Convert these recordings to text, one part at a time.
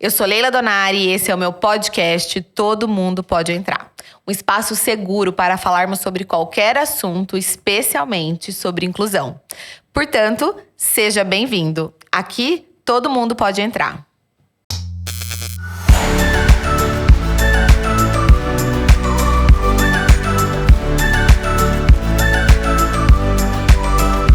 Eu sou Leila Donari e esse é o meu podcast Todo Mundo Pode Entrar. Um espaço seguro para falarmos sobre qualquer assunto, especialmente sobre inclusão. Portanto, seja bem-vindo. Aqui, todo mundo pode entrar.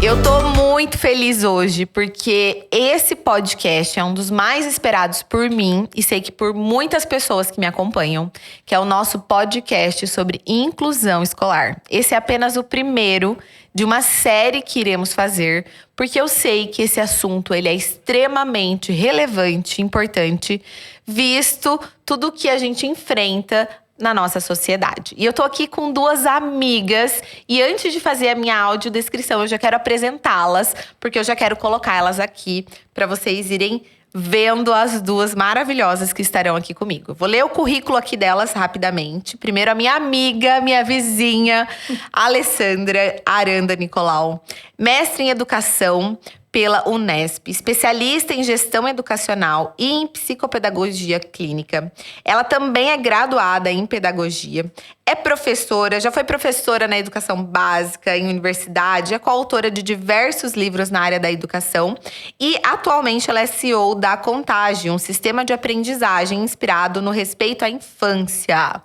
Eu tô muito feliz hoje porque esse podcast é um dos mais esperados por mim e sei que por muitas pessoas que me acompanham, que é o nosso podcast sobre inclusão escolar. Esse é apenas o primeiro de uma série que iremos fazer, porque eu sei que esse assunto ele é extremamente relevante, importante, visto tudo o que a gente enfrenta na nossa sociedade. E eu tô aqui com duas amigas e antes de fazer a minha audiodescrição, eu já quero apresentá-las, porque eu já quero colocar elas aqui para vocês irem vendo as duas maravilhosas que estarão aqui comigo. Vou ler o currículo aqui delas rapidamente. Primeiro a minha amiga, minha vizinha, Alessandra Aranda Nicolau, mestre em educação pela Unesp, especialista em gestão educacional e em psicopedagogia clínica. Ela também é graduada em pedagogia, é professora, já foi professora na educação básica em universidade, é coautora de diversos livros na área da educação e atualmente ela é CEO da Contágio, um sistema de aprendizagem inspirado no respeito à infância.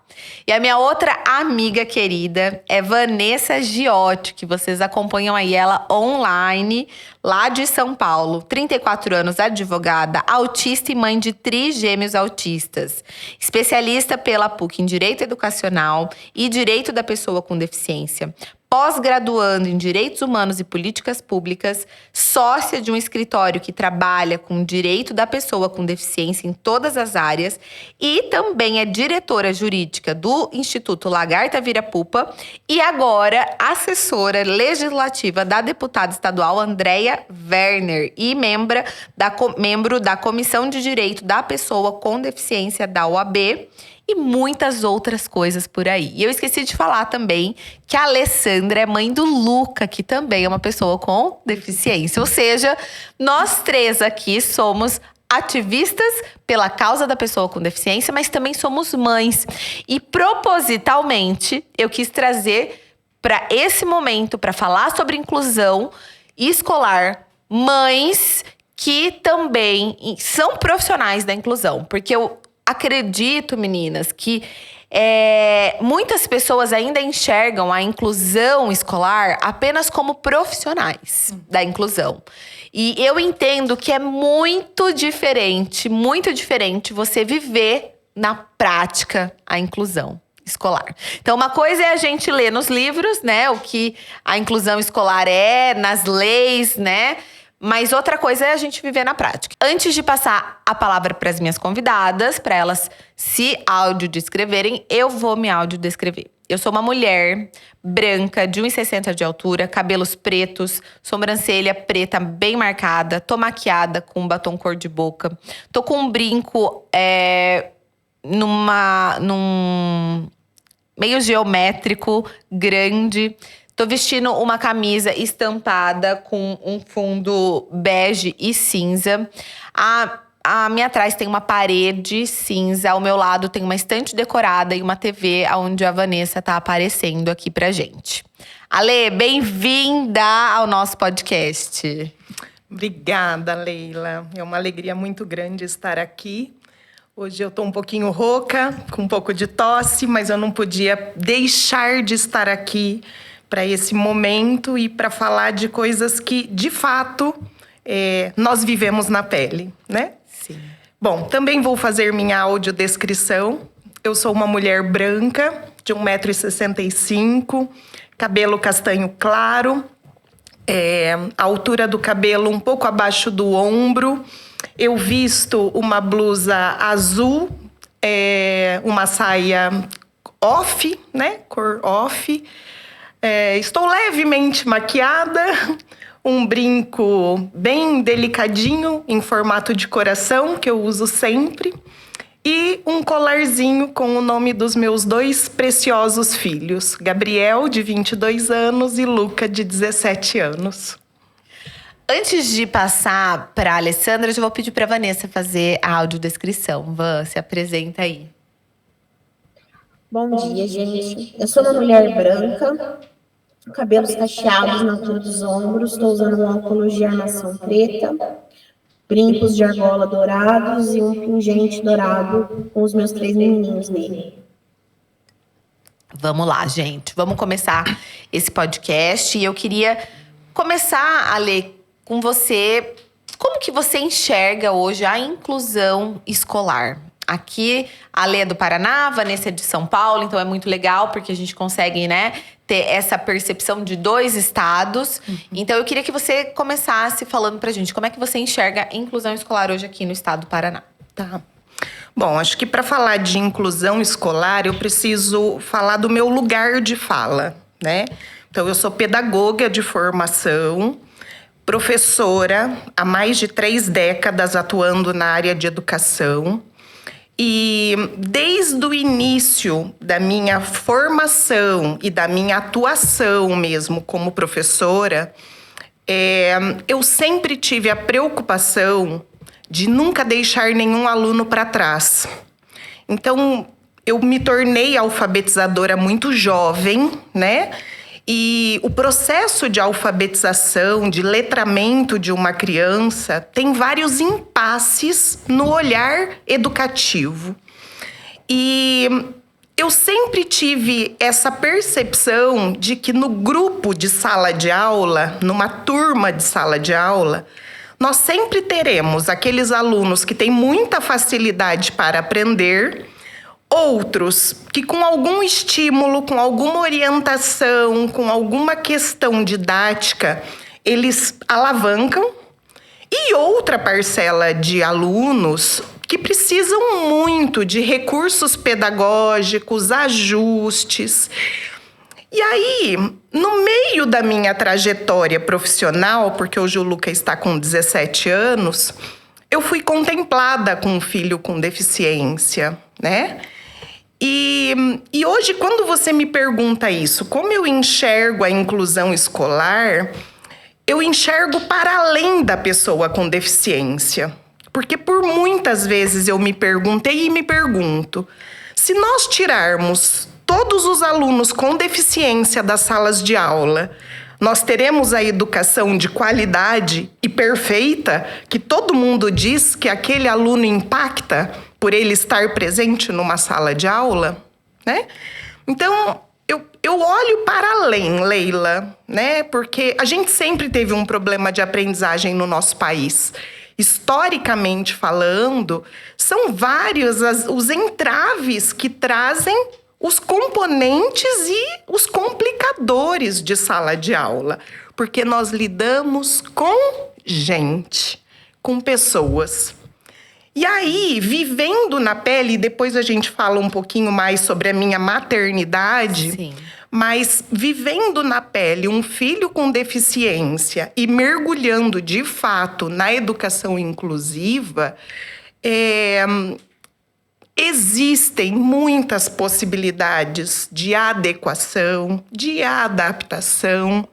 E a minha outra amiga querida é Vanessa Giotti, que vocês acompanham aí ela online, lá de São Paulo. 34 anos, advogada, autista e mãe de trigêmeos autistas. Especialista pela PUC em Direito Educacional e Direito da Pessoa com Deficiência. Pós-graduando em Direitos Humanos e Políticas Públicas, sócia de um escritório que trabalha com direito da pessoa com deficiência em todas as áreas e também é diretora jurídica do Instituto Lagarta Virapupa e agora assessora legislativa da deputada estadual Andréia Werner e membro da Comissão de Direito da Pessoa com Deficiência da OAB. E muitas outras coisas por aí. E eu esqueci de falar também que a Alessandra é mãe do Luca, que também é uma pessoa com deficiência. Ou seja, nós três aqui somos ativistas pela causa da pessoa com deficiência, mas também somos mães. E propositalmente, eu quis trazer para esse momento, para falar sobre inclusão escolar, mães que também são profissionais da inclusão. Porque eu acredito, meninas, que muitas pessoas ainda enxergam a inclusão escolar apenas como profissionais da inclusão. E eu entendo que é muito diferente você viver na prática a inclusão escolar. Então, uma coisa é a gente ler nos livros, né, o que a inclusão escolar é, nas leis, né? Mas outra coisa é a gente viver na prática. Antes de passar a palavra para as minhas convidadas, para elas se audiodescreverem, eu vou me audiodescrever. Eu sou uma mulher branca, de 1,60 de altura, cabelos pretos, sobrancelha preta bem marcada, tô maquiada com batom cor de boca, tô com um brinco num meio geométrico, grande. Tô vestindo uma camisa estampada com um fundo bege e cinza. A minha atrás tem uma parede cinza. Ao meu lado tem uma estante decorada e uma TV onde a Vanessa tá aparecendo aqui pra gente. Ale, bem-vinda ao nosso podcast. Obrigada, Leila. É uma alegria muito grande estar aqui. Hoje eu tô um pouquinho rouca, com um pouco de tosse, mas eu não podia deixar de estar aqui para esse momento e para falar de coisas que, de fato, nós vivemos na pele, né? Sim. Bom, também vou fazer minha audiodescrição. Eu sou uma mulher branca, de 1,65 m, cabelo castanho claro, a altura do cabelo um pouco abaixo do ombro. Eu visto uma blusa azul, uma saia off, né? Cor off. Estou levemente maquiada, um brinco bem delicadinho, em formato de coração, que eu uso sempre. E um colarzinho com o nome dos meus 2 preciosos filhos. Gabriel, de 22 anos, e Luca, de 17 anos. Antes de passar para a Alessandra, eu já vou pedir para a Vanessa fazer a audiodescrição. Van, se apresenta aí. Bom dia, gente. Eu sou uma mulher branca, cabelos cacheados na altura dos ombros, estou usando um óculos de armação preta, brincos de argola dourados e um pingente dourado com os meus 3 menininhos nele. Vamos lá, gente. Vamos começar esse podcast. E eu queria começar, Ale, com você. Como que você enxerga hoje a inclusão escolar? Aqui, a Ale é do Paraná, a Vanessa é de São Paulo. Então, é muito legal, porque a gente consegue, né, ter essa percepção de 2 estados. Então, eu queria que você começasse falando pra gente. Como é que você enxerga a inclusão escolar hoje aqui no estado do Paraná? Tá. Bom, acho que para falar de inclusão escolar, eu preciso falar do meu lugar de fala, né? Então, eu sou pedagoga de formação, professora há mais de 3 décadas atuando na área de educação. E desde o início da minha formação e da minha atuação mesmo como professora, eu sempre tive a preocupação de nunca deixar nenhum aluno para trás. Então, eu me tornei alfabetizadora muito jovem, né? E o processo de alfabetização, de letramento de uma criança, tem vários impasses no olhar educativo. E eu sempre tive essa percepção de que no grupo de sala de aula, numa turma de sala de aula, nós sempre teremos aqueles alunos que têm muita facilidade para aprender, outros que com algum estímulo, com alguma orientação, com alguma questão didática, eles alavancam, e outra parcela de alunos que precisam muito de recursos pedagógicos, ajustes. E aí, no meio da minha trajetória profissional, porque hoje o Luca está com 17 anos, eu fui contemplada com um filho com deficiência, né? E hoje, quando você me pergunta isso, como eu enxergo a inclusão escolar, eu enxergo para além da pessoa com deficiência. Porque por muitas vezes eu me perguntei e me pergunto, se nós tirarmos todos os alunos com deficiência das salas de aula, nós teremos a educação de qualidade e perfeita que todo mundo diz que aquele aluno impacta por ele estar presente numa sala de aula, né? Então, eu olho para além, Leila, né? Porque a gente sempre teve um problema de aprendizagem no nosso país. Historicamente falando, são vários os entraves que trazem os componentes e os complicadores de sala de aula. Porque nós lidamos com gente, com pessoas. E aí, vivendo na pele, depois a gente fala um pouquinho mais sobre a minha maternidade. Sim. Mas vivendo na pele um filho com deficiência e mergulhando de fato na educação inclusiva, existem muitas possibilidades de adequação, de adaptação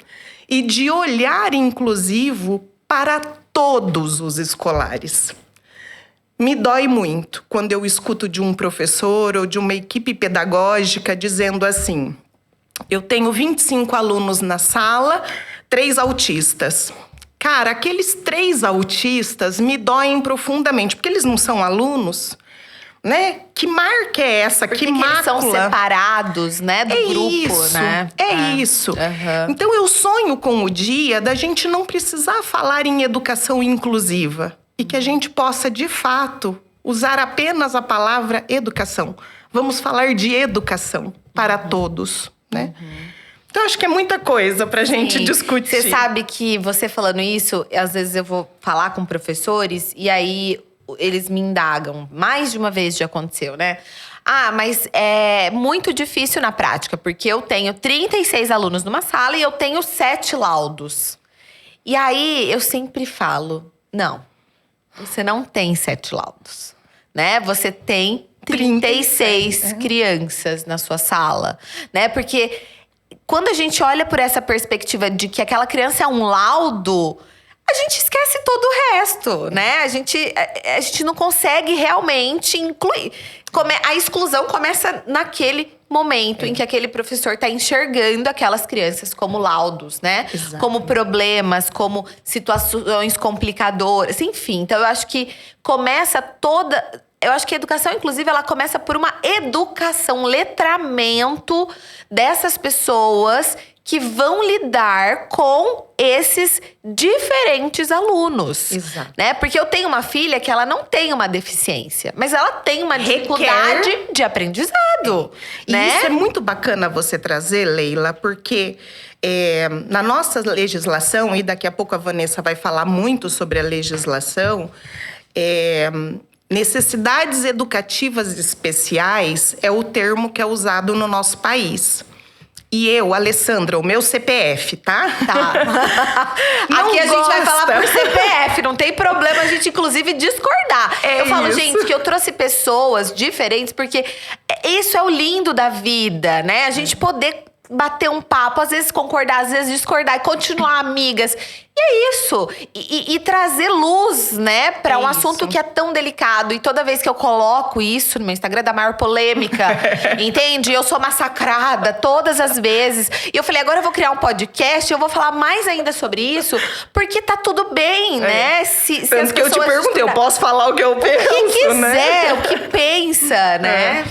e de olhar inclusivo para todos os escolares. Me dói muito quando eu escuto de um professor ou de uma equipe pedagógica dizendo assim: eu tenho 25 alunos na sala, 3 autistas. Cara, aqueles 3 autistas me doem profundamente, porque eles não são alunos, né? Que marca é essa? Porque que mácula? Eles são separados, né, do grupo, isso, né? Isso. Uhum. Então, eu sonho com o dia da gente não precisar falar em educação inclusiva. E que a gente possa, de fato, usar apenas a palavra educação. Vamos falar de educação para todos, né? Então, acho que é muita coisa pra gente discutir. Você sabe que você falando isso, às vezes eu vou falar com professores e aí eles me indagam. Mais de uma vez já aconteceu, né? Ah, mas é muito difícil na prática, porque eu tenho 36 alunos numa sala e eu tenho 7 laudos. E aí, eu sempre falo, não, você não tem 7 laudos, né? Você tem 36 crianças na sua sala, né? Porque quando a gente olha por essa perspectiva de que aquela criança é um laudo, a gente esquece todo o resto, né? A gente não consegue realmente incluir. A exclusão começa naquele momento em que aquele professor está enxergando aquelas crianças como laudos, né? Exatamente. Como problemas, como situações complicadoras, enfim. Então, eu acho que eu acho que a educação, inclusive, ela começa por uma educação, um letramento dessas pessoas que vão lidar com esses diferentes alunos. Exato. Né? Porque eu tenho uma filha que ela não tem uma deficiência, mas ela tem uma dificuldade de aprendizado. E né? isso é muito bacana você trazer, Leila, porque na nossa legislação, e daqui a pouco a Vanessa vai falar muito sobre a legislação, necessidades educativas especiais é o termo que é usado no nosso país. E eu, Alessandra, o meu CPF, tá? Tá. Aqui a gente vai falar por CPF, não tem problema a gente, inclusive, discordar. Eu falo, isso. gente, que eu trouxe pessoas diferentes, porque isso é o lindo da vida, né? A gente poder bater um papo, às vezes concordar, às vezes discordar e continuar amigas. E é isso. E trazer luz, né, para um assunto que é tão delicado. E toda vez que eu coloco isso no meu Instagram, dá maior polêmica. Entende? Eu sou massacrada todas as vezes. E eu falei, agora eu vou criar um podcast, eu vou falar mais ainda sobre isso, porque tá tudo bem, né? Se Tanto as que eu te pessoas perguntei, eu posso falar o que eu penso, o que quiser, né? o que pensa, né?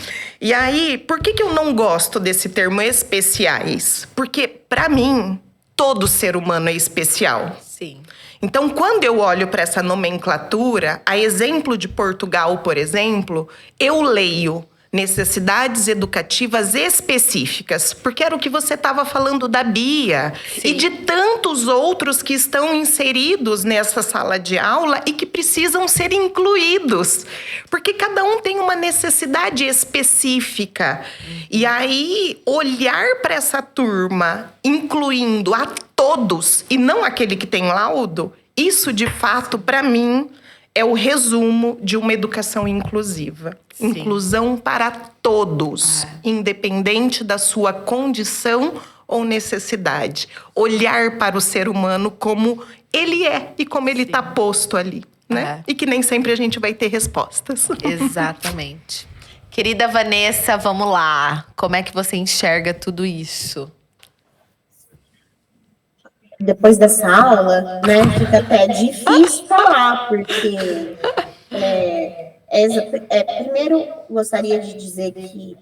E aí, por que eu não gosto desse termo especiais? Porque, para mim, todo ser humano é especial. Sim. Então, quando eu olho para essa nomenclatura, a exemplo de Portugal, por exemplo, eu leio necessidades educativas específicas, porque era o que você estava falando da Bia. Sim. E de tantos outros que estão inseridos nessa sala de aula e que precisam ser incluídos, porque cada um tem uma necessidade específica. E aí, olhar para essa turma, incluindo a todos e não aquele que tem laudo, isso de fato, para mim, é o resumo de uma educação inclusiva. Sim. Inclusão para todos, independente da sua condição ou necessidade. Olhar para o ser humano como ele é e como ele está posto ali, né? E que nem sempre a gente vai ter respostas. Exatamente. Querida Vanessa, vamos lá. Como é que você enxerga tudo isso? Depois dessa aula, né, fica até difícil falar, porque primeiro gostaria de dizer que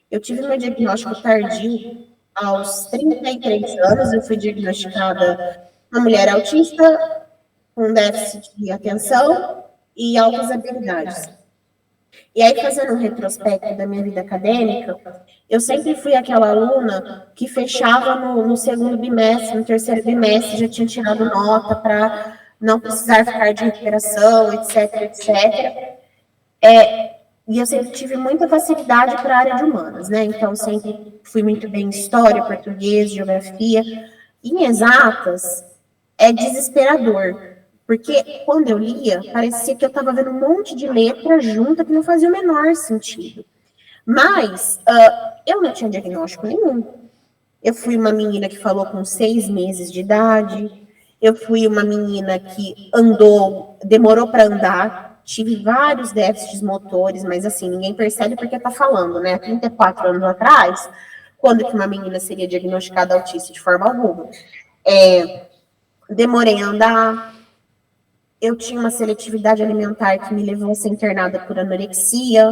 eu tive meu diagnóstico tardio aos 33 anos. Eu fui diagnosticada uma mulher autista com déficit de atenção e altas habilidades. E aí, fazendo um retrospecto da minha vida acadêmica, eu sempre fui aquela aluna que fechava no segundo bimestre, no terceiro bimestre, já tinha tirado nota para não precisar ficar de recuperação, etc, etc. E eu sempre tive muita facilidade para a área de humanas, né? Então, sempre fui muito bem em história, português, geografia. Em exatas, é desesperador. Porque quando eu lia, parecia que eu estava vendo um monte de letra junta que não fazia o menor sentido. Mas eu não tinha diagnóstico nenhum. Eu fui uma menina que falou com 6 meses de idade. Eu fui uma menina que demorou para andar. Tive vários déficits motores, mas assim, ninguém percebe porque tá falando, né? 34 anos atrás, quando que uma menina seria diagnosticada autista de forma alguma? Demorei a andar. Eu tinha uma seletividade alimentar que me levou a ser internada por anorexia.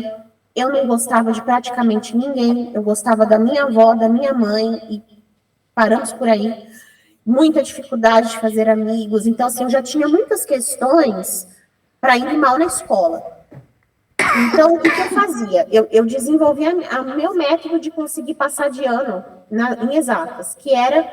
Eu não gostava de praticamente ninguém. Eu gostava da minha avó, da minha mãe, e paramos por aí. Muita dificuldade de fazer amigos. Então, assim, eu já tinha muitas questões para ir mal na escola. Então, o que eu fazia? Eu desenvolvi meu método de conseguir passar de ano em exatas, que era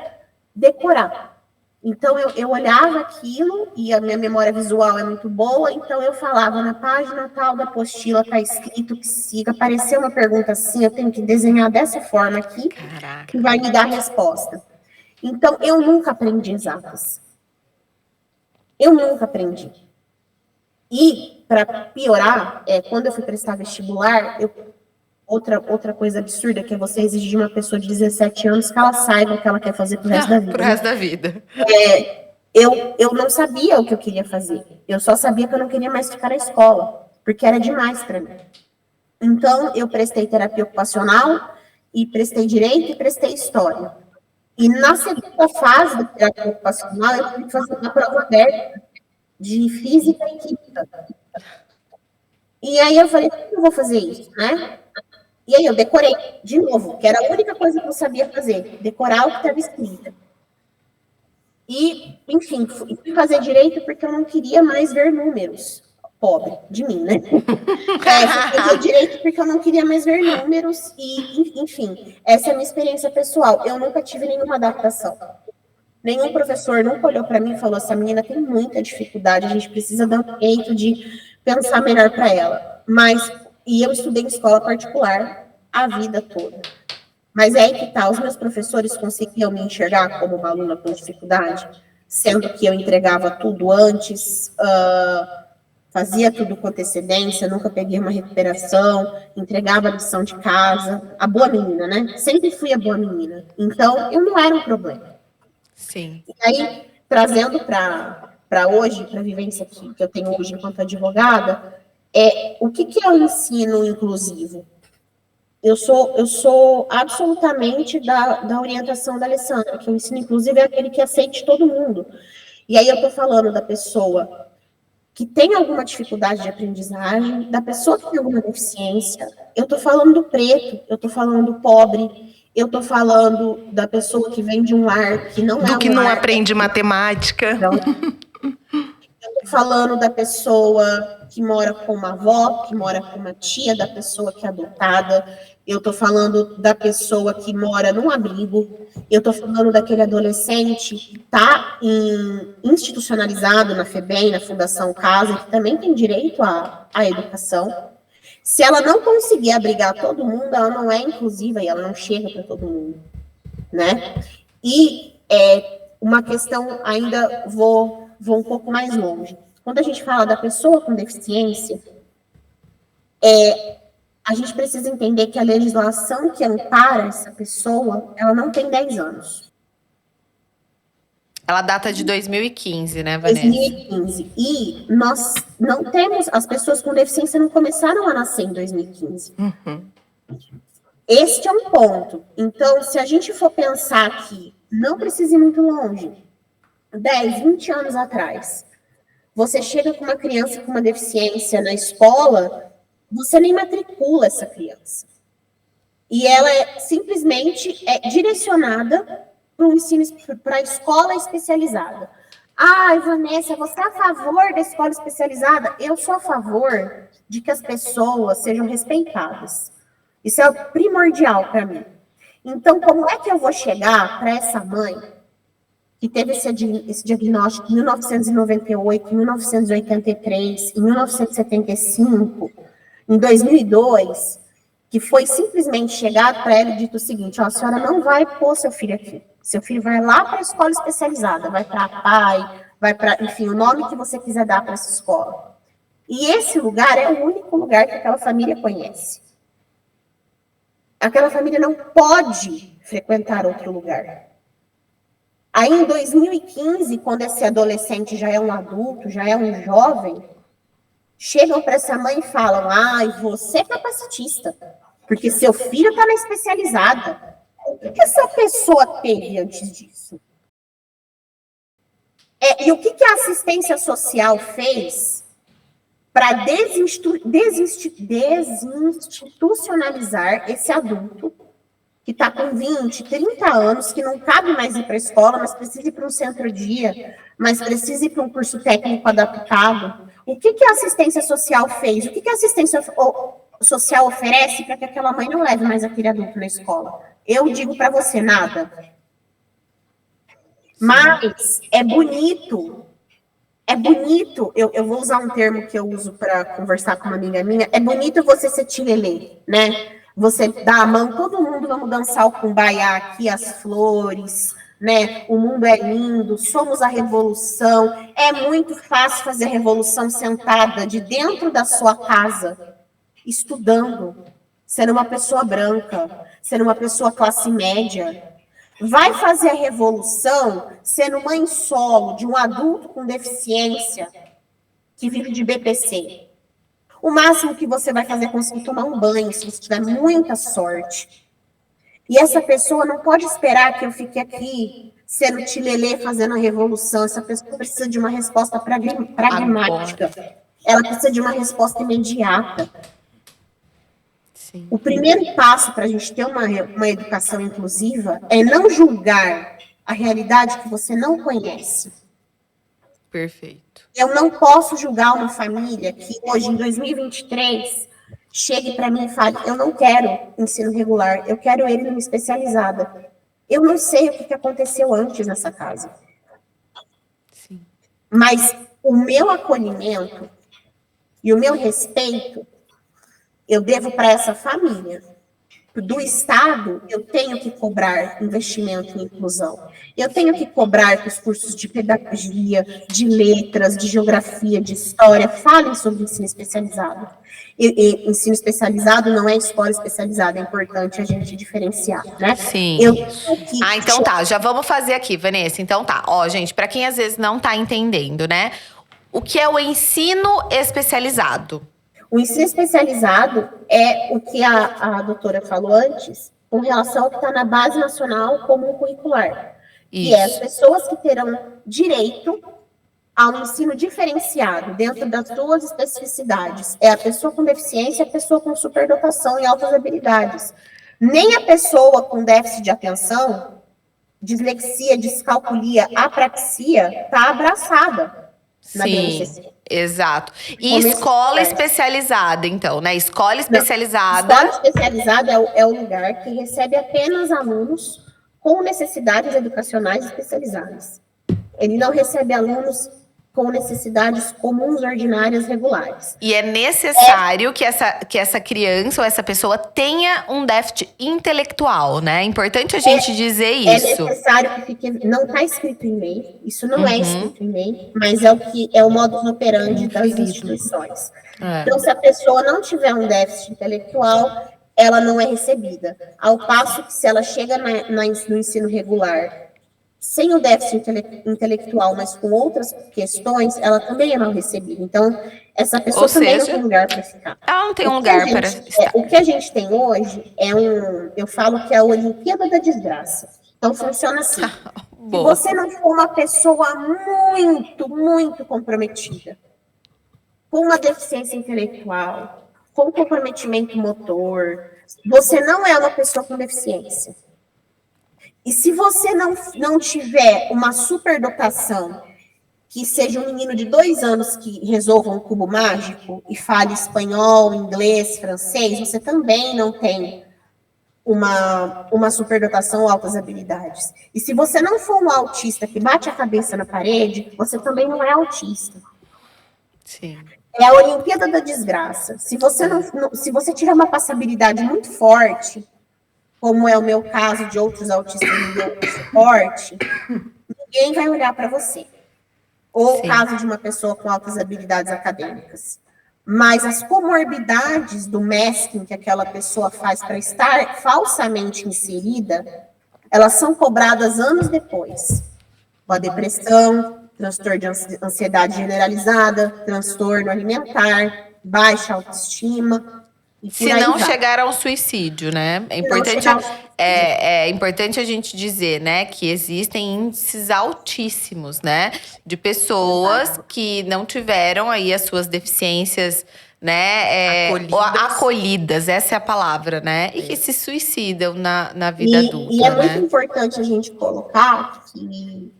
decorar. Então, eu olhava aquilo, e a minha memória visual é muito boa, então eu falava na página tal da apostila, tá escrito que siga, apareceu uma pergunta assim, eu tenho que desenhar dessa forma aqui, que vai me dar a resposta. Então, eu nunca aprendi exatas. Eu nunca aprendi. E, para piorar, quando eu fui prestar vestibular, outra coisa absurda que é você exigir de uma pessoa de 17 anos que ela saiba o que ela quer fazer pro resto da vida. Pro resto da vida. eu não sabia o que eu queria fazer. Eu só sabia que eu não queria mais ficar na escola, porque era demais para mim. Então, eu prestei terapia ocupacional, e prestei direito e prestei história. E na segunda fase da terapia ocupacional, eu tive que fazer uma prova aberta de física e química. E aí eu falei, como eu vou fazer isso, né? E aí eu decorei de novo, que era a única coisa que eu sabia fazer, decorar o que estava escrito. E, enfim, fui fazer direito porque eu não queria mais ver números. Pobre de mim, né? Fui fazer direito porque eu não queria mais ver números e, enfim, essa é a minha experiência pessoal. Eu nunca tive nenhuma adaptação. Nenhum professor nunca olhou para mim e falou, essa menina tem muita dificuldade, a gente precisa dar um jeito de pensar melhor para ela. E eu estudei em escola particular a vida toda. Mas é aí que tá, os meus professores conseguiam me enxergar como uma aluna com dificuldade, sendo que eu entregava tudo antes, fazia tudo com antecedência, nunca peguei uma recuperação, entregava a lição de casa, a boa menina, né? Sempre fui a boa menina. Então, eu não era um problema. Sim. E aí, trazendo para hoje, para a vivência que eu tenho hoje enquanto advogada, o que é o ensino inclusivo? Eu sou absolutamente da orientação da Alessandra, que o ensino inclusivo é aquele que aceite todo mundo. E aí eu estou falando da pessoa que tem alguma dificuldade de aprendizagem, da pessoa que tem alguma deficiência, eu estou falando do preto, eu estou falando do pobre, eu estou falando da pessoa que vem de um lar que não é um lar... Do que não aprende matemática. Então, eu estou falando da pessoa que mora com uma avó, que mora com uma tia, da pessoa que é adotada, eu estou falando da pessoa que mora num abrigo, eu estou falando daquele adolescente que está institucionalizado na FEBEM, na Fundação Casa, que também tem direito à educação. Se ela não conseguir abrigar todo mundo, ela não é inclusiva e ela não chega para todo mundo, né? E uma questão, ainda vou um pouco mais longe. Quando a gente fala da pessoa com deficiência, a gente precisa entender que a legislação que ampara essa pessoa, ela não tem 10 anos. Ela data de 2015, né, Vanessa? 2015. E nós não temos... As pessoas com deficiência não começaram a nascer em 2015. Uhum. Este é um ponto. Então, se a gente for pensar que não precisa ir muito longe, 10, 20 anos atrás, você chega com uma criança com uma deficiência na escola, você nem matricula essa criança. E ela simplesmente direcionada para o ensino, para a escola especializada. Ai, Vanessa, você é a favor da escola especializada? Eu sou a favor de que as pessoas sejam respeitadas. Isso é primordial para mim. Então, como é que eu vou chegar para essa mãe que teve esse diagnóstico em 1998, em 1983, em 1975, em 2002, que foi simplesmente chegado para ela e dito o seguinte, a senhora não vai pôr seu filho aqui. Seu filho vai lá para a escola especializada, vai para a PAI, vai para, enfim, o nome que você quiser dar para essa escola. E esse lugar é o único lugar que aquela família conhece. Aquela família não pode frequentar outro lugar. Aí, em 2015, quando esse adolescente já é um adulto, já é um jovem, chegam para essa mãe e falam, você é capacitista, porque seu filho está na especializada. O que essa pessoa teve antes disso? E o que a assistência social fez para desinstitucionalizar esse adulto que está com 20, 30 anos, que não cabe mais ir para a escola, mas precisa ir para um centro-dia, mas precisa ir para um curso técnico adaptado? O que a assistência social fez? O que a assistência social oferece para que aquela mãe não leve mais aquele adulto na escola? Eu digo para você, nada. Mas é bonito, eu vou usar um termo que eu uso para conversar com uma amiga minha, é bonito você ser tilelê, né? Você dá a mão, todo mundo, vamos dançar o cumbaiá aqui, as flores, né? O mundo é lindo, somos a revolução. É muito fácil fazer a revolução sentada de dentro da sua casa, estudando, sendo uma pessoa branca, sendo uma pessoa classe média. vai fazer a revolução sendo mãe solo de um adulto com deficiência que vive de BPC. O máximo que você vai fazer é conseguir tomar um banho, se você tiver muita sorte. E essa pessoa não pode esperar que eu fique aqui sendo tilelê fazendo a revolução. Essa pessoa precisa de uma resposta pragmática. Ela precisa de uma resposta imediata. Sim. O primeiro passo para a gente ter uma educação inclusiva é não julgar a realidade que você não conhece. Perfeito. Eu não posso julgar uma família que hoje, em 2023, chegue para mim e fale, eu não quero ensino regular, eu quero ele numa especializada. Eu não sei o que aconteceu antes nessa casa. Sim. Mas o meu acolhimento e o meu respeito, eu devo para essa família. Do Estado, eu tenho que cobrar investimento em inclusão. Eu tenho que cobrar que os cursos de pedagogia, de letras, de geografia, de história, falem sobre ensino especializado. E ensino especializado não é escola especializada, é importante a gente diferenciar, né? Sim. Então tá, já vamos fazer aqui, Vanessa. Então tá, ó, gente, para quem às vezes não tá entendendo, né? O que é o ensino especializado? O ensino especializado é o que a doutora falou antes, com relação ao que está na Base Nacional Comum Curricular. Isso. Que é as pessoas que terão direito ao ensino diferenciado, dentro das suas especificidades. É a pessoa com deficiência e a pessoa com superdotação e altas habilidades. Nem a pessoa com déficit de atenção, dislexia, descalculia, apraxia, está abraçada na BNCC. Exato. E escola especializada, então, né? Escola especializada. Escola especializada é o lugar que recebe apenas alunos com necessidades educacionais especializadas. Ele não recebe alunos com necessidades comuns, ordinárias, regulares. E é necessário que essa criança ou essa pessoa tenha um déficit intelectual, né? É importante a gente dizer isso. É necessário que fique... Não está escrito em lei, isso não é escrito em lei, mas é o modus operandi das instituições. Então, se a pessoa não tiver um déficit intelectual, ela não é recebida. Ao passo que, se ela chega no ensino regular sem o déficit intelectual, mas com outras questões, ela também é mal recebida. Então, essa pessoa também não tem lugar para ficar. Ela não tem um lugar para estar. O que a gente tem hoje eu falo que é a Olimpíada da Desgraça. Então, funciona assim. Se você não for uma pessoa muito, muito comprometida, com uma deficiência intelectual, com comprometimento motor, você não é uma pessoa com deficiência. E se você não tiver uma superdotação, que seja um menino de 2 anos que resolva um cubo mágico e fale espanhol, inglês, francês, você também não tem uma superdotação ou altas habilidades. E se você não for um autista que bate a cabeça na parede, você também não é autista. Sim. É a Olimpíada da Desgraça. Se você tiver uma passabilidade muito forte, como é o meu caso de outros autistas de suporte, ninguém vai olhar para você. Ou o caso de uma pessoa com altas habilidades acadêmicas. Mas as comorbidades do masking que aquela pessoa faz para estar falsamente inserida, elas são cobradas anos depois. A depressão, transtorno de ansiedade generalizada, transtorno alimentar, baixa autoestima. Se não chegar ao suicídio, né? É importante a gente dizer, né, que existem índices altíssimos, né, de pessoas que não tiveram aí as suas deficiências, né, acolhidas, essa é a palavra, né, e que se suicidam na vida adulta. E é muito importante a gente colocar que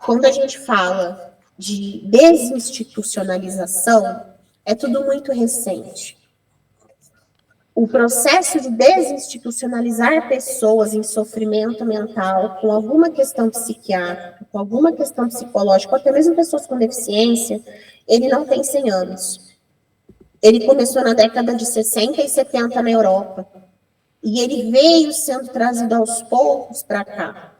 quando a gente fala de desinstitucionalização, é tudo muito recente. O processo de desinstitucionalizar pessoas em sofrimento mental, com alguma questão psiquiátrica, com alguma questão psicológica, ou até mesmo pessoas com deficiência, ele não tem 100 anos. Ele começou na década de 60 e 70 na Europa. E ele veio sendo trazido aos poucos para cá.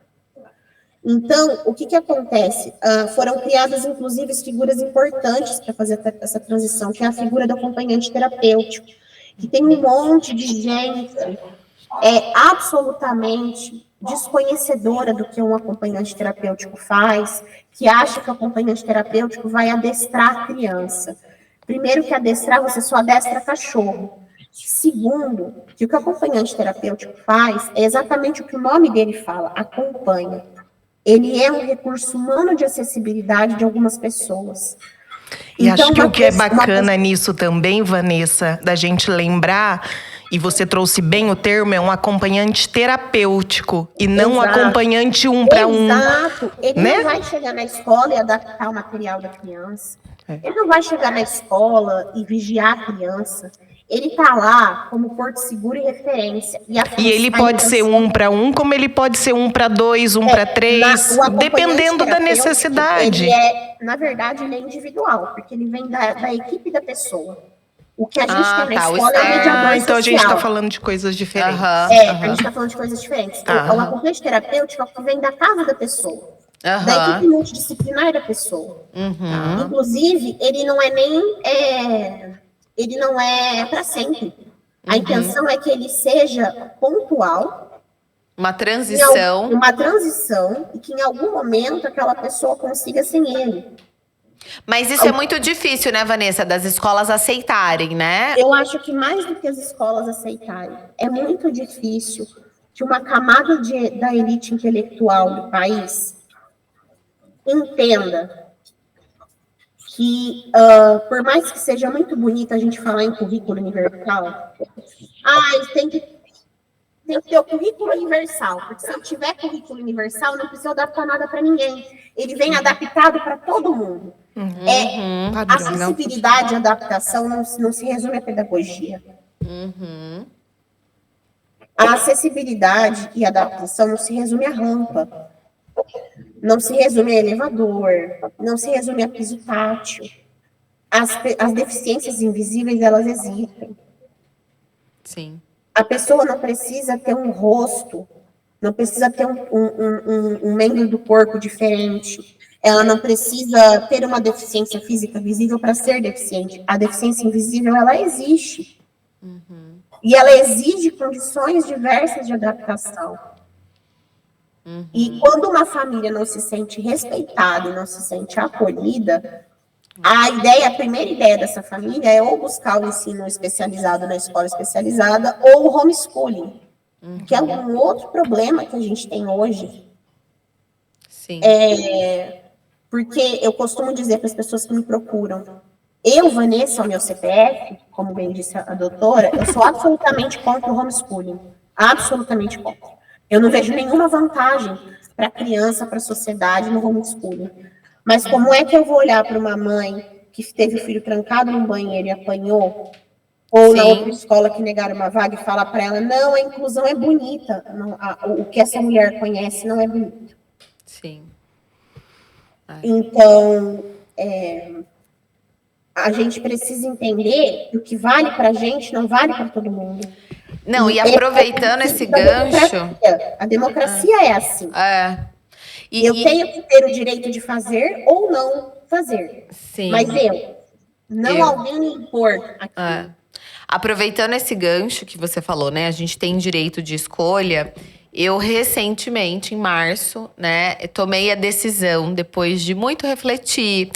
Então, o que acontece? Foram criadas, inclusive, figuras importantes para fazer essa transição, que é a figura do acompanhante terapêutico, que tem um monte de gente absolutamente desconhecedora do que um acompanhante terapêutico faz, que acha que o acompanhante terapêutico vai adestrar a criança. Primeiro, que adestrar, você só adestra cachorro. Segundo, que o que o acompanhante terapêutico faz é exatamente o que o nome dele fala, acompanha. Ele é um recurso humano de acessibilidade de algumas pessoas. E acho que o que é bacana nisso também, Vanessa, da gente lembrar, e você trouxe bem o termo, é um acompanhante terapêutico e não um acompanhante um para um. Exato. Ele não vai chegar na escola e adaptar o material da criança. Ele não vai chegar na escola e vigiar a criança. Ele está lá como porto seguro e referência. E ele pode ser um para um, como ele pode ser um para dois, um para três, dependendo da necessidade. Na verdade, ele é individual, porque ele vem da equipe da pessoa. O que a gente tem na escola é mediador social. Então a gente está falando de coisas diferentes. A gente está falando de coisas diferentes. O acompanhante terapêutico é o que vem da casa da pessoa. Da equipe multidisciplinar da pessoa. Inclusive, ele não é nem... ele não é para sempre. A intenção é que ele seja pontual. Uma transição. Uma transição, e que em algum momento aquela pessoa consiga sem ele. Mas isso é muito difícil, né, Vanessa? Das escolas aceitarem, né? Eu acho que mais do que as escolas aceitarem, é muito difícil que uma camada da elite intelectual do país entenda que, por mais que seja muito bonito a gente falar em currículo universal, tem que ter o currículo universal, porque se não tiver currículo universal, não precisa adaptar nada para ninguém. Ele vem adaptado para todo mundo. A acessibilidade e adaptação não se resume à pedagogia. A acessibilidade e adaptação não se resume à rampa. Não se resume a elevador, não se resume a piso tátil. As deficiências invisíveis, elas existem. Sim. A pessoa não precisa ter um rosto, não precisa ter um membro do corpo diferente. Ela não precisa ter uma deficiência física visível para ser deficiente. A deficiência invisível, ela existe. E ela exige condições diversas de adaptação. E quando uma família não se sente respeitada e não se sente acolhida, a primeira ideia dessa família é ou buscar o ensino especializado na escola especializada ou o homeschooling, que é um outro problema que a gente tem hoje. Sim. Porque eu costumo dizer para as pessoas que me procuram, eu, Vanessa, o meu CPF, como bem disse a doutora, eu sou absolutamente contra o homeschooling. Absolutamente contra. Eu não vejo nenhuma vantagem para a criança, para a sociedade no homeschooling. Mas como é que eu vou olhar para uma mãe que teve o filho trancado num banheiro e apanhou, ou na outra escola que negaram uma vaga e falar para ela, não, a inclusão é bonita, não, o que essa mulher conhece não é bonito. Sim. Então, a gente precisa entender que o que vale para a gente não vale para todo mundo. Não, e aproveitando esse gancho... A democracia é assim. Eu tenho que ter o direito de fazer ou não fazer. Sim. Mas alguém me impor aqui. Aproveitando esse gancho que você falou, né? A gente tem direito de escolha. Eu, recentemente, em março, né? Tomei a decisão, depois de muito refletir,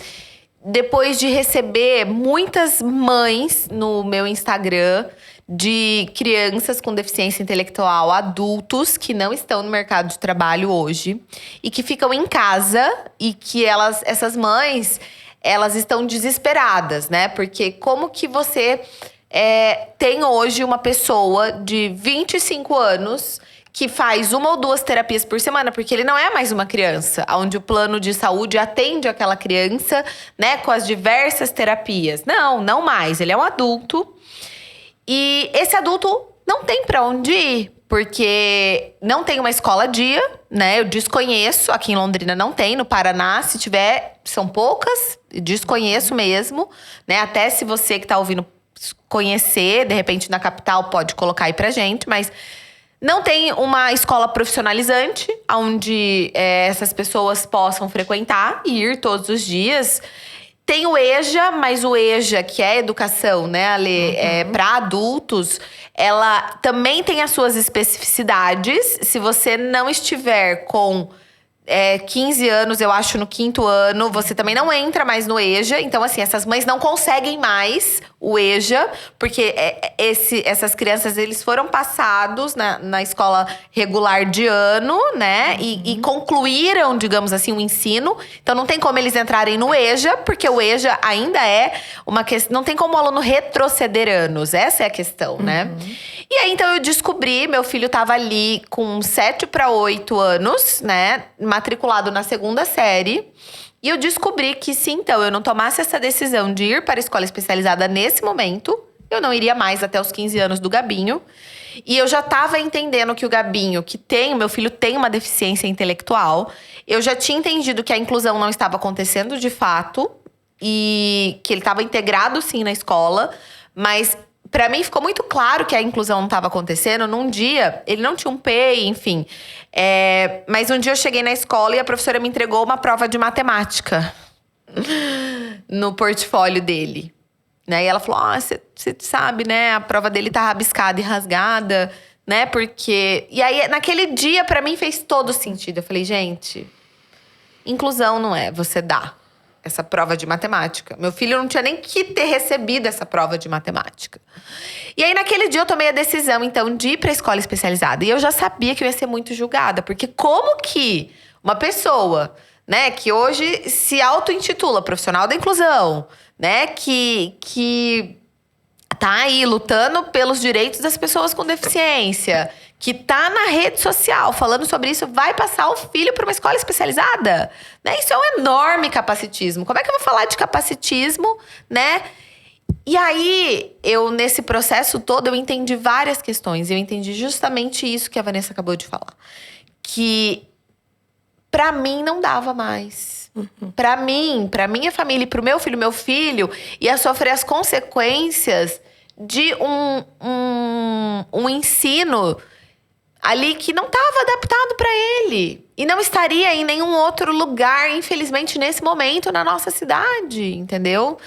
depois de receber muitas mães no meu Instagram de crianças com deficiência intelectual, adultos que não estão no mercado de trabalho hoje e que ficam em casa e que essas mães, elas estão desesperadas, né? Porque como que você tem hoje uma pessoa de 25 anos que faz 1 ou 2 terapias por semana, porque ele não é mais uma criança, onde o plano de saúde atende aquela criança, né, com as diversas terapias. Não mais. Ele é um adulto. E esse adulto não tem para onde ir, porque não tem uma escola-dia, né? Eu desconheço, aqui em Londrina não tem, no Paraná, se tiver, são poucas, desconheço mesmo, né? Até se você que tá ouvindo conhecer, de repente na capital pode colocar aí pra gente, mas não tem uma escola profissionalizante, onde essas pessoas possam frequentar e ir todos os dias. tem o EJA, mas o EJA, que é educação, né, Ale, para adultos, ela também tem as suas especificidades. Se você não estiver com 15 anos, eu acho, no 5º ano, você também não entra mais no EJA. Então, assim, essas mães não conseguem mais o EJA, porque essas crianças, eles foram passados na escola regular de ano, né? E concluíram, digamos assim, o ensino. Então, não tem como eles entrarem no EJA, porque o EJA ainda é uma questão… Não tem como o aluno retroceder anos. Essa é a questão, né? E aí, então, eu descobri… Meu filho estava ali com 7 para 8 anos, né? Matriculado na 2ª série. E eu descobri que se então eu não tomasse essa decisão de ir para a escola especializada nesse momento, eu não iria mais até os 15 anos do Gabinho. E eu já estava entendendo que o Gabinho, o meu filho tem uma deficiência intelectual. Eu já tinha entendido que a inclusão não estava acontecendo de fato. E que ele estava integrado sim na escola. Mas para mim ficou muito claro que a inclusão não estava acontecendo. Num dia, ele não tinha um PEI, enfim… mas um dia eu cheguei na escola e a professora me entregou uma prova de matemática no portfólio dele, né? E ela falou, você sabe, né? A prova dele tá rabiscada e rasgada, né? Porque… E aí, naquele dia, pra mim, fez todo sentido. Eu falei, gente, inclusão não é você dar essa prova de matemática. Meu filho não tinha nem que ter recebido essa prova de matemática. E aí, naquele dia, eu tomei a decisão, então, de ir pra escola especializada. E eu já sabia que eu ia ser muito julgada. Porque como que uma pessoa, né, que hoje se auto-intitula profissional da inclusão, né, que tá aí lutando pelos direitos das pessoas com deficiência, que tá na rede social falando sobre isso, vai passar o filho para uma escola especializada? Né? Isso é um enorme capacitismo. Como é que eu vou falar de capacitismo, né? E aí, nesse processo todo, eu entendi várias questões. Eu entendi justamente isso que a Vanessa acabou de falar. Que, pra mim, não dava mais. Pra mim, pra minha família e pro meu filho ia sofrer as consequências de um ensino ali que não estava adaptado para ele. E não estaria em nenhum outro lugar, infelizmente, nesse momento, na nossa cidade, entendeu?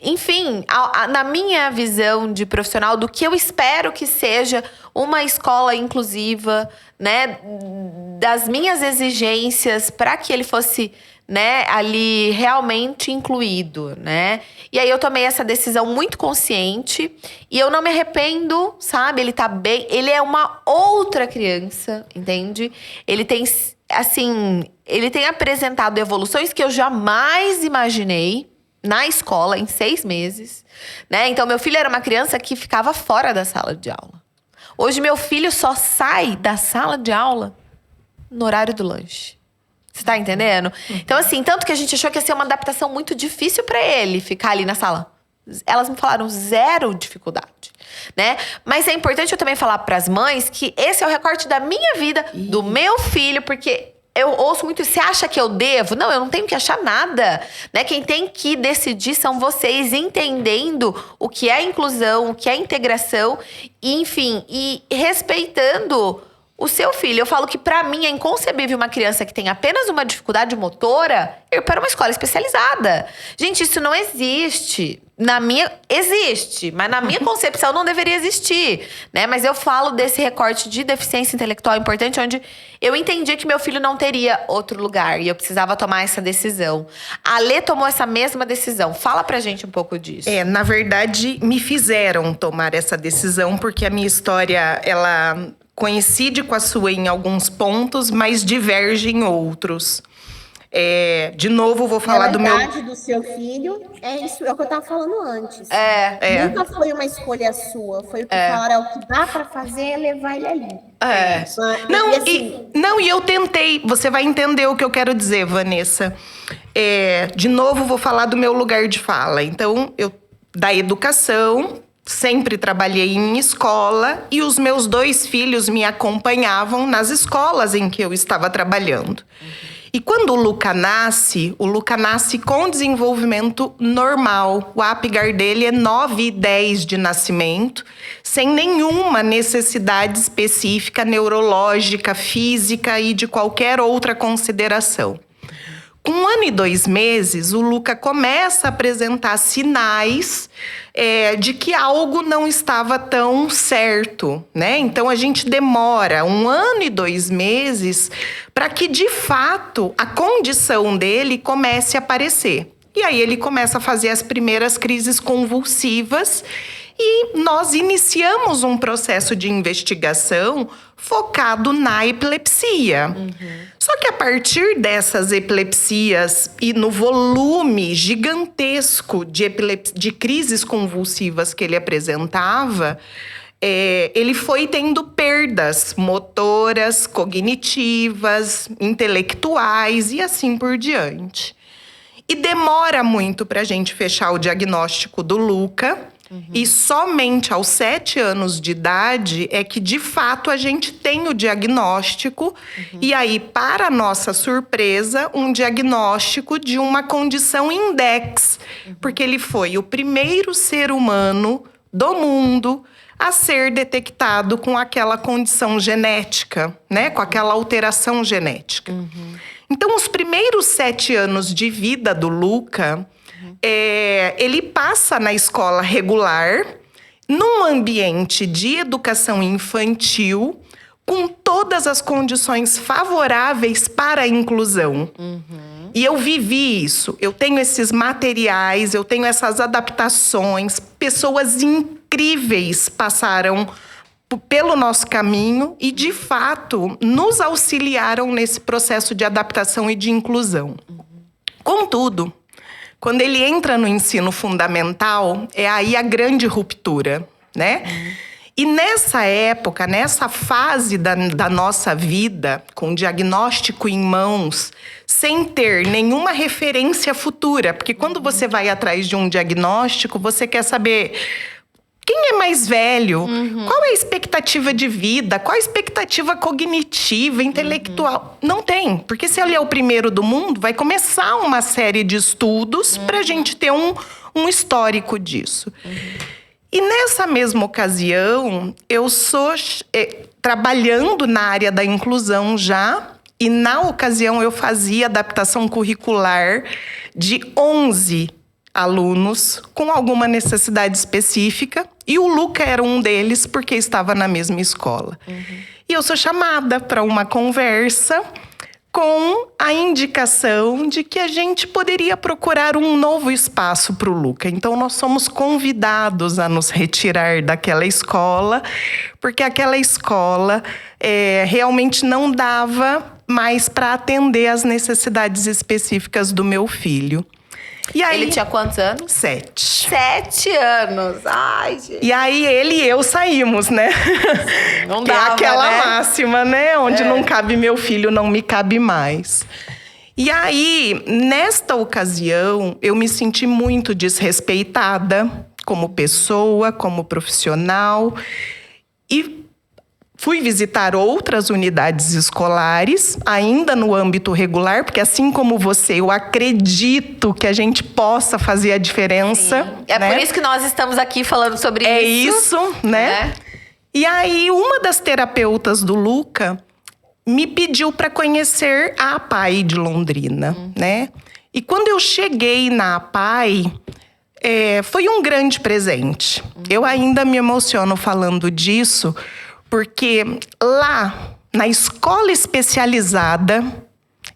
Enfim, na minha visão de profissional, do que eu espero que seja uma escola inclusiva, né? Das minhas exigências para que ele fosse, né, ali realmente incluído, né? E aí eu tomei essa decisão muito consciente e eu não me arrependo, sabe? Ele tá bem, ele é uma outra criança, entende? Ele tem, assim, ele tem apresentado evoluções que eu jamais imaginei na escola em 6 meses, né? Então, meu filho era uma criança que ficava fora da sala de aula. Hoje, meu filho só sai da sala de aula no horário do lanche. Você tá entendendo? Então, assim, tanto que a gente achou que ia ser uma adaptação muito difícil pra ele ficar ali na sala. Elas me falaram 0 dificuldade, né? Mas é importante eu também falar pras mães que esse é o recorte da minha vida, do meu filho, porque eu ouço muito, você acha que eu devo? Não, eu não tenho que achar nada, né? Quem tem que decidir são vocês, entendendo o que é inclusão, o que é integração, e, enfim, e respeitando o seu filho. Eu falo que, pra mim, é inconcebível uma criança que tem apenas uma dificuldade motora ir para uma escola especializada. Gente, isso não existe. Existe, mas na minha concepção não deveria existir, né? Mas eu falo desse recorte de deficiência intelectual importante, onde eu entendi que meu filho não teria outro lugar e eu precisava tomar essa decisão. A Lê tomou essa mesma decisão. Fala pra gente um pouco disso. Na verdade, me fizeram tomar essa decisão, porque a minha história, ela coincide com a sua em alguns pontos, mas diverge em outros. De novo, vou falar do meu… A idade do seu filho, isso é o que eu estava falando antes. Nunca foi uma escolha sua, foi o que falaram, é o que dá para fazer é levar ele ali. E eu tentei, você vai entender o que eu quero dizer, Vanessa. De novo, vou falar do meu lugar de fala. Então, da educação, sempre trabalhei em escola e os meus 2 filhos me acompanhavam nas escolas em que eu estava trabalhando. E quando o Luca nasce com desenvolvimento normal. O Apgar dele é 9 e 10 de nascimento, sem nenhuma necessidade específica neurológica, física e de qualquer outra consideração. Com 1 ano e 2 meses, o Luca começa a apresentar sinais de que algo não estava tão certo, né? Então, a gente demora 1 ano e 2 meses para que, de fato, a condição dele comece a aparecer. E aí, ele começa a fazer as primeiras crises convulsivas e nós iniciamos um processo de investigação focado na epilepsia. Só que a partir dessas epilepsias e no volume gigantesco de crises convulsivas que ele apresentava, ele foi tendo perdas motoras, cognitivas, intelectuais e assim por diante. E demora muito para a gente fechar o diagnóstico do Luca. E somente aos 7 anos de idade é que, de fato, a gente tem o diagnóstico. E aí, para nossa surpresa, um diagnóstico de uma condição index. Porque ele foi o primeiro ser humano do mundo a ser detectado com aquela condição genética, né? Com aquela alteração genética. Então, os primeiros 7 anos de vida do Luca, ele passa na escola regular, num ambiente de educação infantil, com todas as condições favoráveis para a inclusão. E eu vivi isso. Eu tenho esses materiais, eu tenho essas adaptações. Pessoas incríveis passaram pelo nosso caminho e, de fato, nos auxiliaram nesse processo de adaptação e de inclusão. Contudo, quando ele entra no ensino fundamental, é aí a grande ruptura, né? E nessa época, nessa fase da nossa vida, com o diagnóstico em mãos, sem ter nenhuma referência futura, porque quando você vai atrás de um diagnóstico, você quer saber quem é mais velho, qual é a expectativa de vida, qual a expectativa cognitiva, intelectual. Não tem, porque se ele é o primeiro do mundo, vai começar uma série de estudos para a gente ter um histórico disso. E nessa mesma ocasião, eu sou trabalhando na área da inclusão já, e na ocasião eu fazia adaptação curricular de 11 alunos com alguma necessidade específica, e o Luca era um deles porque estava na mesma escola. E eu sou chamada para uma conversa com a indicação de que a gente poderia procurar um novo espaço para o Luca. Então, nós somos convidados a nos retirar daquela escola, porque aquela escola realmente não dava mais para atender às necessidades específicas do meu filho. E aí, ele tinha quantos anos? 7. 7 anos. Ai, gente. E aí, ele e eu saímos, né? Não que dava, é aquela né? máxima, né? Onde não cabe meu filho, não me cabe mais. E aí, nesta ocasião, eu me senti muito desrespeitada como pessoa, como profissional. E fui visitar outras unidades escolares, ainda no âmbito regular, porque assim como você, eu acredito que a gente possa fazer a diferença. Sim. É né? por isso que nós estamos aqui falando sobre É isso. isso, né? E aí, uma das terapeutas do Luca me pediu para conhecer a APAE de Londrina, né? E quando eu cheguei na APAE, foi um grande presente. Eu ainda me emociono falando disso, porque lá, na escola especializada,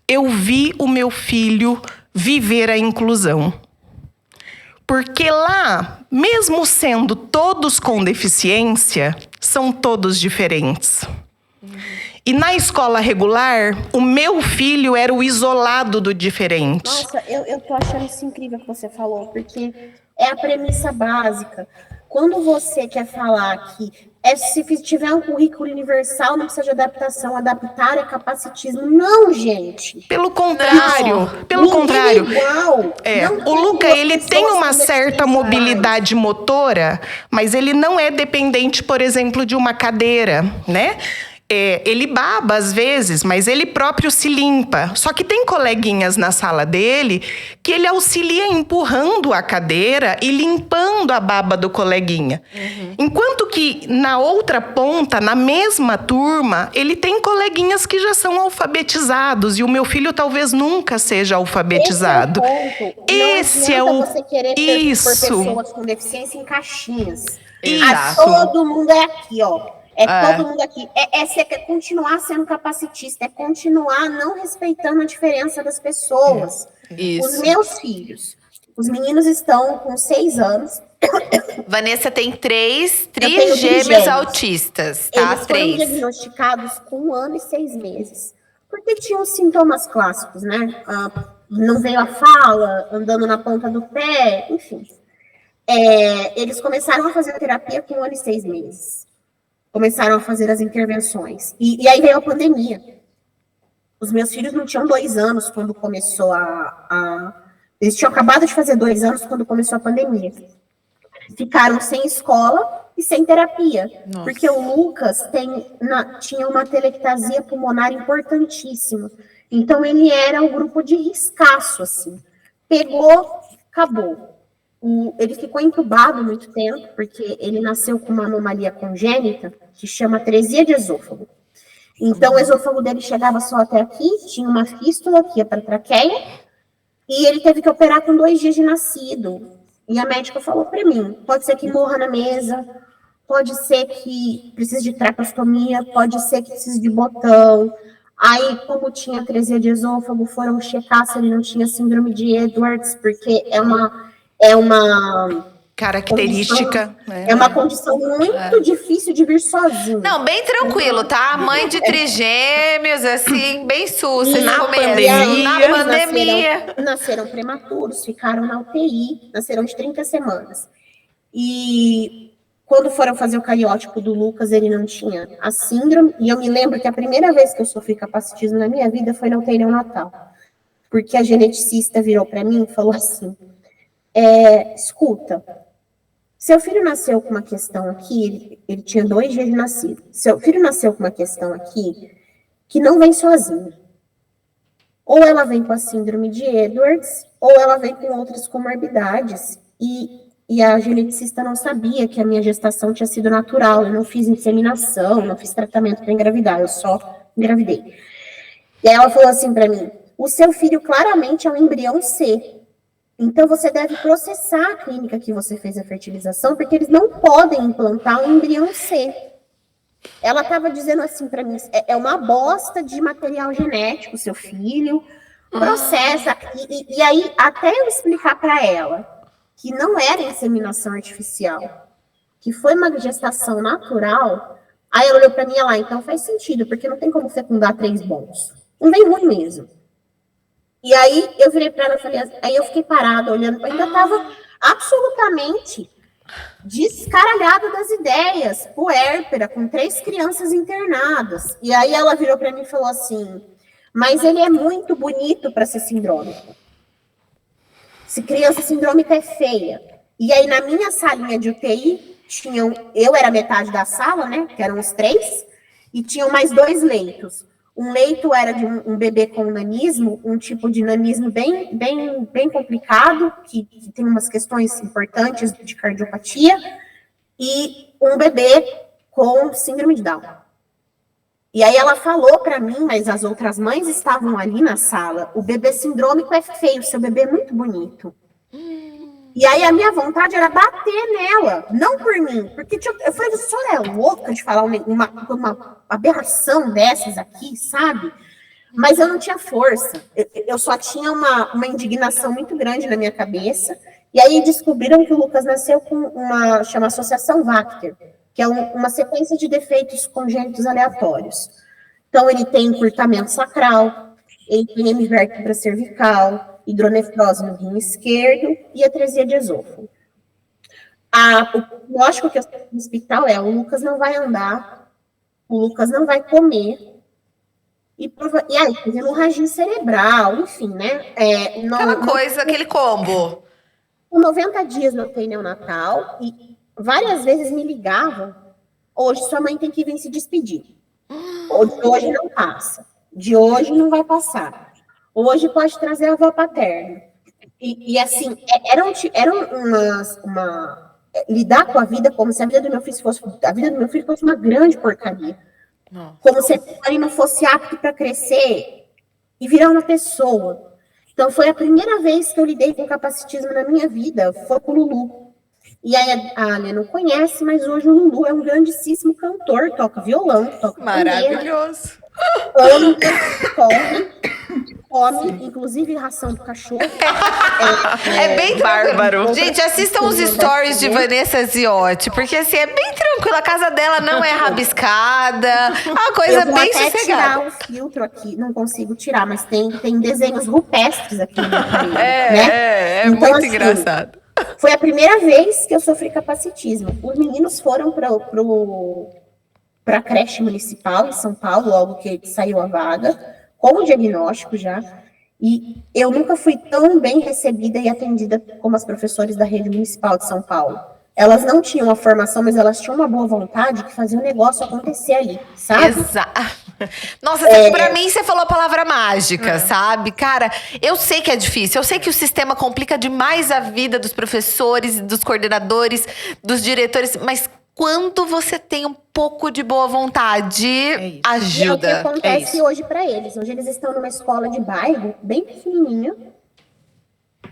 eu vi o meu filho viver a inclusão. Porque lá, mesmo sendo todos com deficiência, são todos diferentes. E na escola regular, o meu filho era o isolado do diferente. Nossa, eu tô achando isso incrível que você falou, porque é a premissa básica. Quando você quer falar que se tiver um currículo universal, não precisa de adaptação, adaptar é capacitismo. Não, gente. Pelo contrário, pelo contrário. Igual. O Luca, ele tem uma certa mobilidade motora, mas ele não é dependente, por exemplo, de uma cadeira, né? Ele baba às vezes, mas ele próprio se limpa. Só que tem coleguinhas na sala dele que ele auxilia empurrando a cadeira e limpando a baba do coleguinha. Enquanto que na outra ponta, na mesma turma, ele tem coleguinhas que já são alfabetizados e o meu filho talvez nunca seja alfabetizado. Esse é o ponto. Não adianta você querer por pessoas com deficiência em caixinhas. Todo mundo é aqui, ó. Todo mundo aqui. Você quer continuar sendo capacitista, é continuar não respeitando a diferença das pessoas. Os meus filhos, os meninos estão com 6 anos. Vanessa tem 3 trigêmeos autistas, tá? Eles foram diagnosticados com 1 ano e 6 meses. Porque tinham sintomas clássicos, né? Não veio a fala, andando na ponta do pé, enfim. Eles começaram a fazer a terapia com 1 ano e 6 meses. Começaram a fazer as intervenções. E aí veio a pandemia. Os meus filhos não tinham 2 anos quando começou Eles tinham acabado de fazer 2 anos quando começou a pandemia. Ficaram sem escola e sem terapia. Nossa. Porque o Lucas tinha uma telectasia pulmonar importantíssima. Então, ele era o grupo de riscaço, assim. Pegou, acabou. Ele ficou entubado muito tempo, porque ele nasceu com uma anomalia congênita, que chama atresia de esôfago. Então, o esôfago dele chegava só até aqui, tinha uma fístula aqui para a traqueia, e ele teve que operar com 2 dias de nascido. E a médica falou para mim, pode ser que morra na mesa, pode ser que precise de tracostomia, pode ser que precise de botão. Aí, como tinha atresia de esôfago, foram checar se ele não tinha síndrome de Edwards, porque é uma característica. É uma condição muito difícil de vir sozinho. Não, bem tranquilo, tá? Mãe de trigêmeos, assim, bem sussa. Na pandemia. Nasceram prematuros, ficaram na UTI, nasceram de 30 semanas. E quando foram fazer o cariótipo do Lucas, ele não tinha a síndrome. E eu me lembro que a primeira vez que eu sofri capacitismo na minha vida foi na UTI neonatal. Porque a geneticista virou para mim e falou assim, escuta, seu filho nasceu com uma questão aqui, ele tinha 2 dias de nascido. Seu filho nasceu com uma questão aqui que não vem sozinha. Ou ela vem com a síndrome de Edwards, ou ela vem com outras comorbidades. E a geneticista não sabia que a minha gestação tinha sido natural. Eu não fiz inseminação, não fiz tratamento para engravidar, eu só engravidei. E aí ela falou assim para mim, o seu filho claramente é um embrião C. Então, você deve processar a clínica que você fez a fertilização, porque eles não podem implantar um embrião C. Ela estava dizendo assim para mim, é uma bosta de material genético, seu filho, processa. E aí, até eu explicar para ela que não era inseminação artificial, que foi uma gestação natural, aí ela olhou para mim e ela, então faz sentido, porque não tem como fecundar 3 bons. Não vem ruim mesmo. E aí eu virei para ela e falei, aí eu fiquei parada olhando, ainda estava absolutamente descaralhada das ideias, puérpera, com 3 crianças internadas. E aí ela virou para mim e falou assim, mas ele é muito bonito para ser sindrômico. Se criança sindrômica é feia. E aí na minha salinha de UTI, eu era metade da sala, né, que eram os 3, e tinham mais 2 leitos. Um leito era de um bebê com nanismo, um tipo de nanismo bem complicado, que tem umas questões importantes de cardiopatia, e um bebê com síndrome de Down. E aí ela falou para mim, mas as outras mães estavam ali na sala, o bebê sindrômico é feio, seu bebê é muito bonito. E aí a minha vontade era bater nela, não por mim, porque eu falei, você só é louca de falar uma aberração dessas aqui, sabe? Mas eu não tinha força, eu só tinha uma indignação muito grande na minha cabeça, e aí descobriram que o Lucas nasceu com chama associação Vacter, que é uma sequência de defeitos congênitos aleatórios. Então ele tem encurtamento sacral, ele tem hemivértebra cervical, hidronefrose no rim esquerdo e atresia de esôfago. O lógico que eu sei no hospital o Lucas não vai andar, o Lucas não vai comer, e aí, tem hemorragia cerebral, enfim, né? Aquele combo. Com 90 dias no UTI neonatal, e várias vezes me ligavam, hoje sua mãe tem que vir se despedir. Hoje não passa, de hoje não vai passar. Hoje pode trazer a avó paterna. E assim, era lidar com a vida como se a vida do meu filho fosse uma grande porcaria. Não. Como se ele não fosse apto para crescer e virar uma pessoa. Então, foi a primeira vez que eu lidei com capacitismo na minha vida, foi com o Lulu. E aí, a Alia não conhece, mas hoje o Lulu é um grandíssimo cantor, toca violão, toca pandeiro, Maravilhoso. ama, corre, come, inclusive ração do cachorro. É bem bárbaro. tranquilo. Gente, assistam os stories de Vanessa Ziotti, porque assim, é bem tranquilo. A casa dela não é rabiscada, a coisa Eu vou bem até sossegada. tirar o filtro aqui, não consigo tirar, mas tem desenhos rupestres aqui na minha parede, né? É Então, muito assim, engraçado. Foi a primeira vez que eu sofri capacitismo. Os meninos foram para a creche municipal em São Paulo, logo que saiu a vaga, com o diagnóstico já. E eu nunca fui tão bem recebida e atendida como as professores da rede municipal de São Paulo. Elas não tinham a formação, mas elas tinham uma boa vontade que fazia o negócio acontecer ali, sabe? Exato. Nossa, pra mim você falou a palavra mágica, sabe? Cara, eu sei que é difícil, eu sei que o sistema complica demais a vida dos professores, dos coordenadores, dos diretores, mas quando você tem um pouco de boa vontade, E é o que ajuda. acontece hoje para eles. Hoje eles estão numa escola de bairro, bem pequenininha,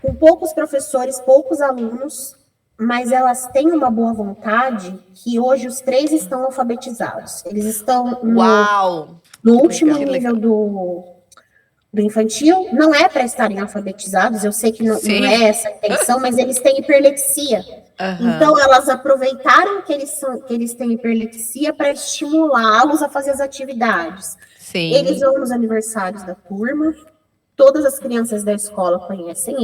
com poucos professores, poucos alunos, mas elas têm uma boa vontade que hoje os 3 estão alfabetizados. Eles estão Uau! no último nível do infantil. Não é para estarem alfabetizados, eu sei que não é essa a intenção, mas eles têm hiperlexia. Então, elas aproveitaram que eles têm hiperlexia para estimulá-los a fazer as atividades. Sim. Eles vão nos aniversários da turma, todas as crianças da escola conhecem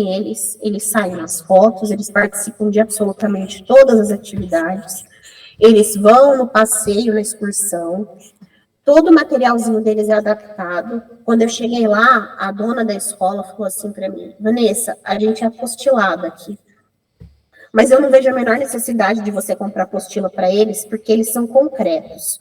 eles saem nas fotos, eles participam de absolutamente todas as atividades, eles vão no passeio, na excursão, todo o materialzinho deles é adaptado. Quando eu cheguei lá, a dona da escola falou assim para mim: Vanessa, a gente é apostilada aqui, mas eu não vejo a menor necessidade de você comprar apostila para eles, porque eles são concretos.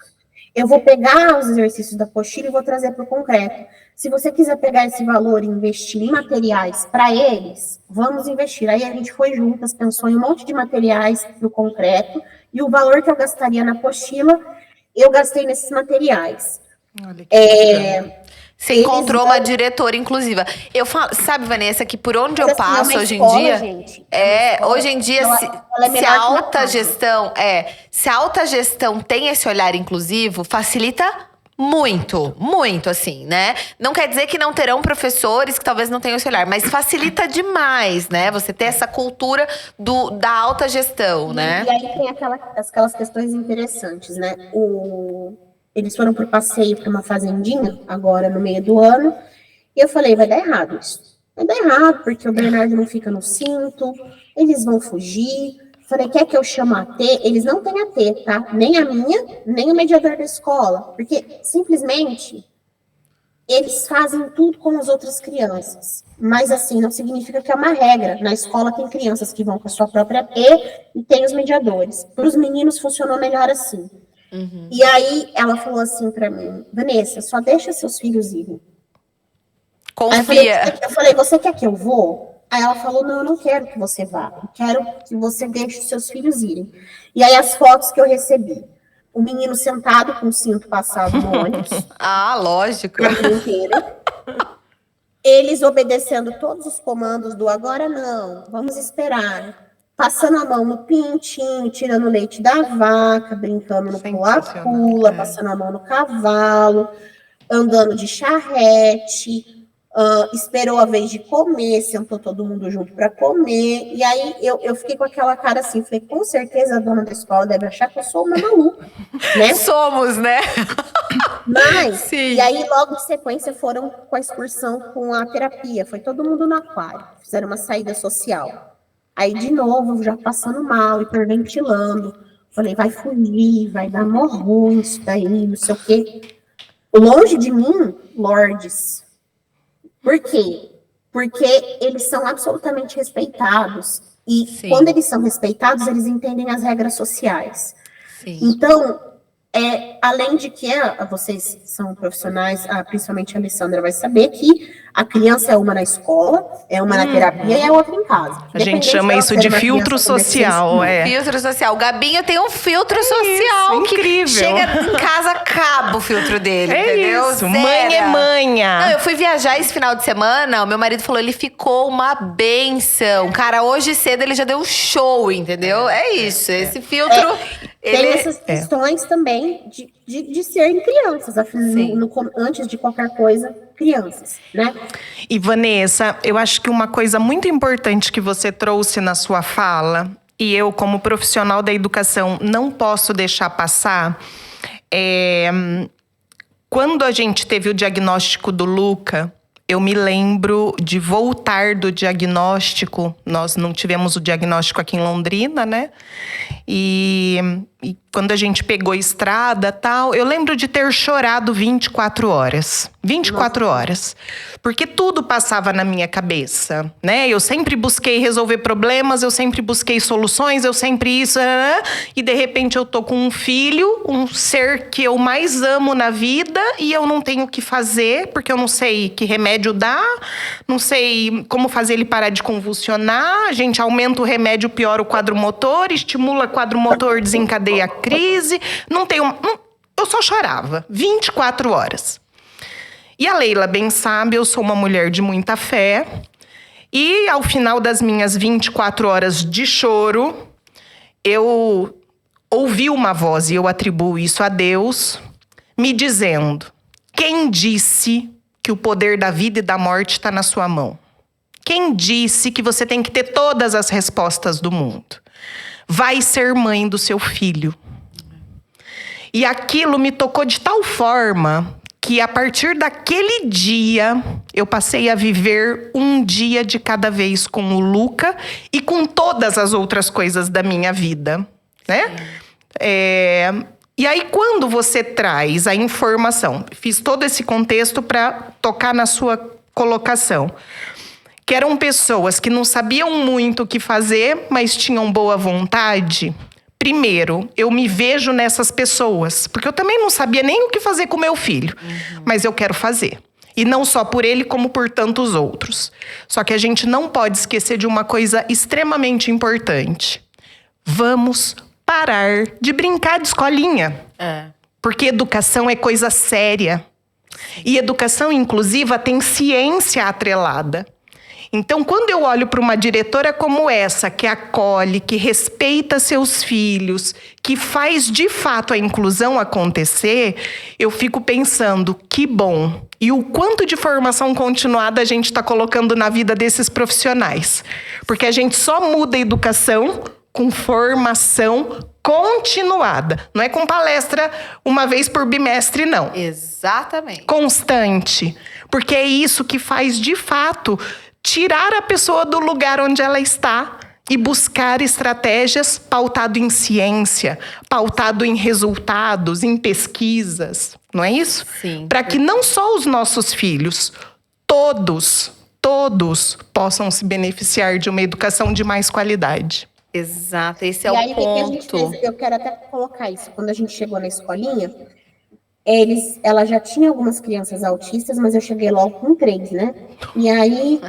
Eu vou pegar os exercícios da apostila e vou trazer para o concreto. Se você quiser pegar esse valor e investir em materiais para eles, vamos investir. Aí a gente foi juntas, pensou em um monte de materiais para o concreto, e o valor que eu gastaria na apostila, eu gastei nesses materiais. Olha que Você encontrou uma diretora inclusiva. Eu falo, sabe, Vanessa, que por onde eu Mas, assim, passo é uma hoje escola, em dia, gente. hoje em dia, Ela é se menor a que uma alta casa. gestão, se a alta gestão tem esse olhar inclusivo, facilita muito, muito, assim, né? Não quer dizer que não terão professores que talvez não tenham esse olhar, mas facilita demais, né? Você ter essa cultura da alta gestão, né? E aí tem aquelas questões interessantes, né? Eles foram por passeio para uma fazendinha, agora no meio do ano, e eu falei, vai dar errado isso. Vai dar errado, porque o Bernardo não fica no cinto, eles vão fugir. Falei, quer que eu chame a AT? Eles não têm AT, tá? Nem a minha, nem o mediador da escola. Porque, simplesmente, eles fazem tudo com as outras crianças. Mas, assim, não significa que é uma regra. Na escola tem crianças que vão com a sua própria AT e tem os mediadores. Para os meninos funcionou melhor assim. E aí, ela falou assim para mim, Vanessa, só deixa seus filhos irem. Confia. Aí eu falei, você quer que eu vou? Aí ela falou, não, eu não quero que você vá. Eu quero que você deixe os seus filhos irem. E aí, as fotos que eu recebi. O menino sentado com o cinto passado no ônibus. Lógico. A vida inteira. Eles obedecendo todos os comandos do agora não, vamos esperar. Passando a mão no pintinho, tirando o leite da vaca, brincando no pula-pula, passando a mão no cavalo, andando de charrete, esperou a vez de comer, sentou todo mundo junto para comer. E aí eu fiquei com aquela cara assim, falei, com certeza a dona da escola deve achar que eu sou uma maluca, né? Somos, né? Mas, Sim. E aí logo de sequência foram com a excursão com a terapia, foi todo mundo no aquário, fizeram uma saída social. Aí, de novo, já passando mal, hiperventilando. Falei, vai fugir, vai dar mó ruim isso daí, não sei o quê. Longe de mim, lords. Por quê? Porque eles são absolutamente respeitados. E quando eles são respeitados, eles entendem as regras sociais. Sim. Então, além de que vocês são profissionais, principalmente a Alessandra vai saber que A criança é uma na escola, é uma na terapia e é outra em casa. A gente chama isso de filtro social, Filtro social. O Gabinho tem um filtro social isso, que incrível. chega em casa, acaba o filtro dele, entendeu? Isso, mãe é manha. Não, eu fui viajar esse final de semana, o meu marido falou, ele ficou uma benção. Cara, hoje cedo ele já deu um show, entendeu? É isso, esse filtro... Tem essas questões também de serem crianças, antes de qualquer coisa, crianças, né? E Vanessa, eu acho que uma coisa muito importante que você trouxe na sua fala, e eu como profissional da educação não posso deixar passar, quando a gente teve o diagnóstico do Luca, eu me lembro de voltar do diagnóstico. Nós não tivemos o diagnóstico aqui em Londrina, né? E quando a gente pegou a estrada e tal, eu lembro de ter chorado 24 horas. 24 horas. Porque tudo passava na minha cabeça, né? Eu sempre busquei resolver problemas, eu sempre busquei soluções, eu sempre isso... E de repente eu tô com um filho, um ser que eu mais amo na vida, e eu não tenho o que fazer, porque eu não sei que remédio dar, não sei como fazer ele parar de convulsionar. A gente aumenta o remédio, piora o quadro motor, estimula o quadro motor, desencadeia a crise. Eu só chorava 24 horas. E a Leila bem sabe, eu sou uma mulher de muita fé. E ao final das minhas 24 horas de choro, eu ouvi uma voz, e eu atribuo isso a Deus, me dizendo: quem disse que o poder da vida e da morte está na sua mão? Quem disse que você tem que ter todas as respostas do mundo? Vai ser mãe do seu filho. E aquilo me tocou de tal forma que a partir daquele dia, eu passei a viver um dia de cada vez com o Luca e com todas as outras coisas da minha vida, né? E aí, quando você traz a informação, fiz todo esse contexto para tocar na sua colocação, que eram pessoas que não sabiam muito o que fazer, mas tinham boa vontade. Primeiro, eu me vejo nessas pessoas, porque eu também não sabia nem o que fazer com meu filho, mas eu quero fazer. E não só por ele, como por tantos outros. Só que a gente não pode esquecer de uma coisa extremamente importante. Vamos parar de brincar de escolinha. Porque educação é coisa séria. E educação inclusiva tem ciência atrelada. Então, quando eu olho para uma diretora como essa, que acolhe, que respeita seus filhos, que faz de fato a inclusão acontecer, eu fico pensando, que bom. E o quanto de formação continuada a gente está colocando na vida desses profissionais. Porque a gente só muda a educação com formação continuada. Não é com palestra uma vez por bimestre, não. Exatamente. Constante. Porque é isso que faz, de fato, tirar a pessoa do lugar onde ela está e buscar estratégias pautado em ciência, pautado em resultados, em pesquisas. Não é isso? Sim. Para que não só os nossos filhos, todos possam se beneficiar de uma educação de mais qualidade. Exato, esse é E aí, o ponto. que a gente fez, eu quero até colocar isso. Quando a gente chegou na escolinha, ela já tinha algumas crianças autistas, mas eu cheguei logo com 3, né? E aí,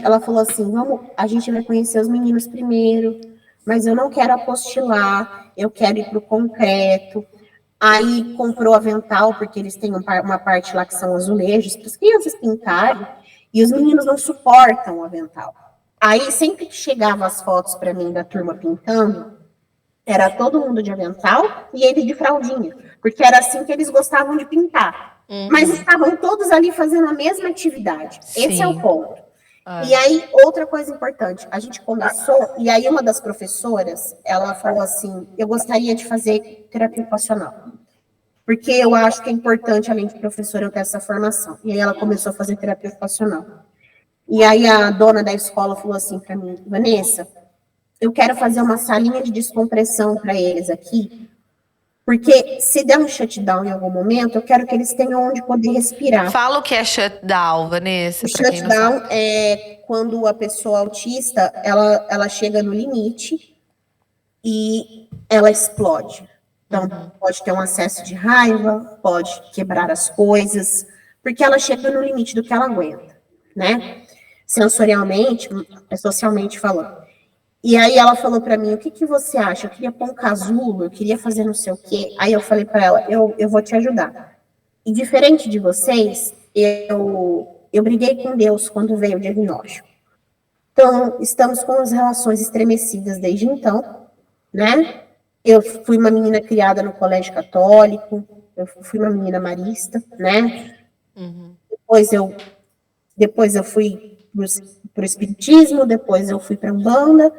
ela falou assim, a gente vai conhecer os meninos primeiro, mas eu não quero apostilar, eu quero ir pro concreto. Aí, comprou avental, porque eles têm uma parte lá que são azulejos, para as crianças pintarem, e os meninos não suportam o avental. Aí, sempre que chegavam as fotos para mim da turma pintando, era todo mundo de avental e ele de fraldinha. Porque era assim que eles gostavam de pintar. Mas estavam todos ali fazendo a mesma atividade. Sim. Esse é o ponto. E aí, outra coisa importante. A gente começou, e aí uma das professoras, ela falou assim, eu gostaria de fazer terapia ocupacional. Porque eu acho que é importante, além de professora, eu ter essa formação. E aí ela começou a fazer terapia ocupacional. E aí a dona da escola falou assim para mim, Vanessa, eu quero fazer uma salinha de descompressão para eles aqui, porque se der um shutdown em algum momento, eu quero que eles tenham onde poder respirar. Fala o que é shutdown, Vanessa. O shutdown é quando a pessoa autista, ela chega no limite e ela explode. Então, pode ter um acesso de raiva, pode quebrar as coisas, porque ela chega no limite do que ela aguenta, né? Sensorialmente, socialmente falando. E aí ela falou para mim, o que você acha? Eu queria pôr um casulo, eu queria fazer não sei o quê. Aí eu falei para ela, eu vou te ajudar. E diferente de vocês, eu briguei com Deus quando veio o diagnóstico. Então, estamos com as relações estremecidas desde então, né? Eu fui uma menina criada no colégio católico, eu fui uma menina marista, né? Uhum. Depois eu fui para o espiritismo, depois eu fui para a Umbanda.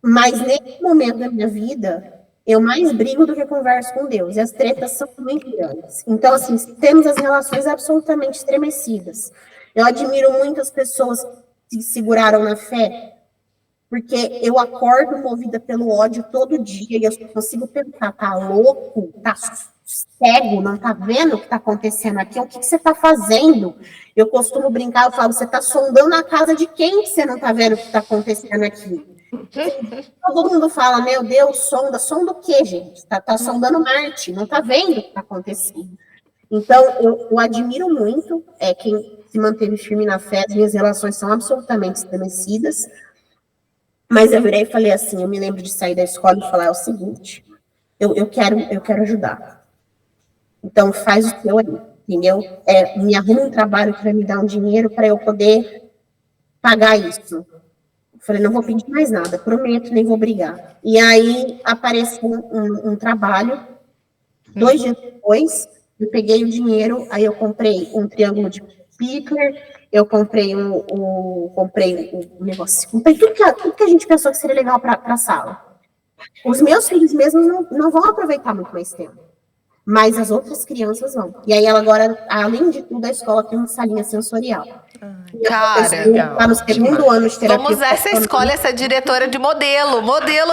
Mas nesse momento da minha vida, eu mais brigo do que converso com Deus. E as tretas são muito grandes. Então, assim, temos as relações absolutamente estremecidas. Eu admiro muito as pessoas que se seguraram na fé, porque eu acordo movida pelo ódio todo dia e eu consigo pensar, tá louco? Tá cego? Não tá vendo o que tá acontecendo aqui? O que você tá fazendo? Eu costumo brincar, eu falo, você tá sondando a casa de quem que você não tá vendo o que tá acontecendo aqui? Todo mundo fala, meu Deus, sonda o quê, gente? Tá sondando Marte, não tá vendo o que tá acontecendo. Então, eu admiro muito quem se manteve firme na fé, as minhas relações são absolutamente estremecidas, mas eu virei e falei assim, eu me lembro de sair da escola e falar o seguinte, eu quero ajudar. Então, faz o seu aí, entendeu? Me arruma um trabalho que vai me dar um dinheiro para eu poder pagar isso. Falei, não vou pedir mais nada, prometo, nem vou brigar. E aí apareceu um trabalho, 2 dias depois, eu peguei o dinheiro, aí eu comprei um triângulo de pickler, eu comprei comprei um negócio, comprei tudo que a gente pensou que seria legal para a sala. Os meus filhos mesmos não vão aproveitar muito mais tempo, mas as outras crianças vão. E aí ela agora, além de tudo, a escola tem uma salinha sensorial. Cara, tá no segundo ano de terapia. Vamos essa escola, essa diretora de modelo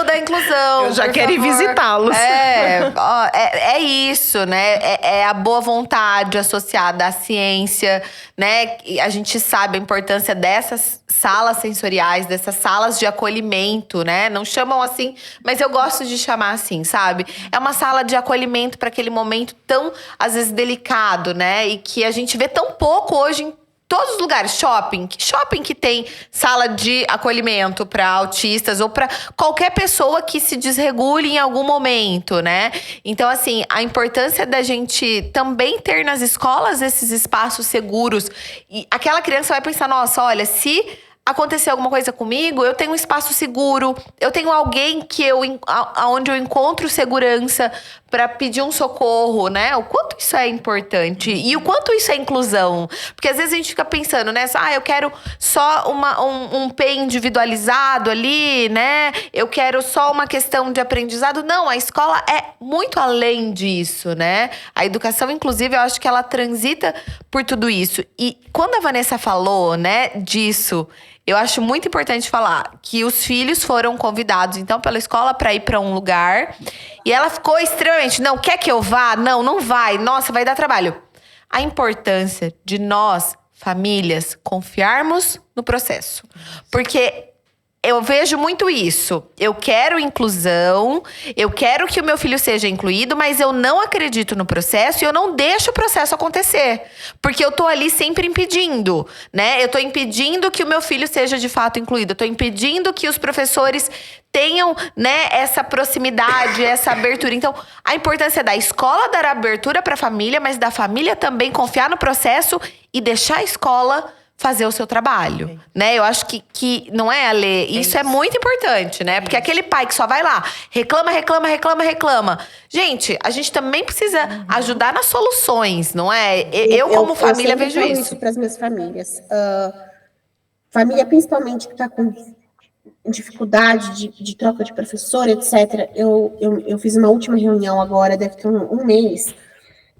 da inclusão. Eu já quero ir visitá-los. É isso, né? É a boa vontade associada à ciência, né? E a gente sabe a importância dessas salas sensoriais, dessas salas de acolhimento, né? Não chamam assim, mas eu gosto de chamar assim, sabe? É uma sala de acolhimento para aquele momento tão, às vezes, delicado, né? E que a gente vê tão pouco hoje em todos os lugares, shopping que tem sala de acolhimento para autistas ou para qualquer pessoa que se desregule em algum momento, né? Então, assim, a importância da gente também ter nas escolas esses espaços seguros. E aquela criança vai pensar, nossa, olha, se acontecer alguma coisa comigo, eu tenho um espaço seguro, eu tenho alguém onde eu encontro segurança para pedir um socorro, né? O quanto isso é importante e o quanto isso é inclusão. Porque às vezes a gente fica pensando, né? Eu quero só um P individualizado ali, né? Eu quero só uma questão de aprendizado. Não, a escola é muito além disso, né? A educação, inclusive, eu acho que ela transita por tudo isso. E quando a Vanessa falou, né, disso, eu acho muito importante falar que os filhos foram convidados, então, pela escola para ir para um lugar. E ela ficou extremamente, não, quer que eu vá? Não vai. Nossa, vai dar trabalho. A importância de nós, famílias, confiarmos no processo. Porque eu vejo muito isso. Eu quero inclusão, eu quero que o meu filho seja incluído, mas eu não acredito no processo e eu não deixo o processo acontecer. Porque eu tô ali sempre impedindo, né? Eu tô impedindo que o meu filho seja de fato incluído. Eu tô impedindo que os professores tenham, né, essa proximidade, essa abertura. Então, a importância da escola dar abertura para a família, mas da família também confiar no processo e deixar a escola fazer o seu trabalho, né? Eu acho que não é, Ale? Isso é muito importante, né? Porque aquele pai que só vai lá, reclama. Gente, a gente também precisa ajudar nas soluções, não é? Eu como família, vejo isso. Para as minhas famílias. Família, principalmente, que está com dificuldade de troca de professor, etc. Eu fiz uma última reunião agora, deve ter um mês,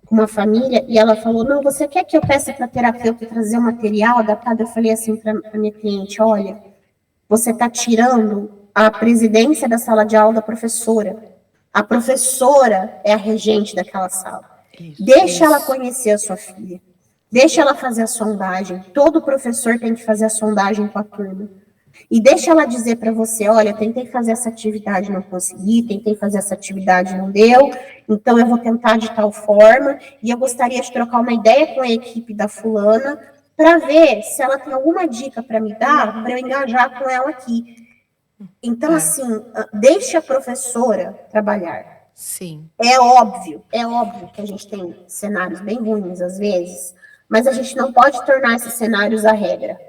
uma família, e ela falou, não, você quer que eu peça para a terapeuta trazer um material adaptado? Eu falei assim para a minha cliente, olha, você está tirando a presidência da sala de aula da professora. A professora é a regente daquela sala. Deixa ela conhecer a sua filha. Deixa ela fazer a sondagem. Todo professor tem que fazer a sondagem com a turma. E deixa ela dizer para você, olha, tentei fazer essa atividade, não consegui, tentei fazer essa atividade, não deu, então eu vou tentar de tal forma, e eu gostaria de trocar uma ideia com a equipe da fulana, para ver se ela tem alguma dica para me dar, para eu engajar com ela aqui. Então, assim, deixe a professora trabalhar. Sim. É óbvio que a gente tem cenários bem ruins às vezes, mas a gente não pode tornar esses cenários a regra.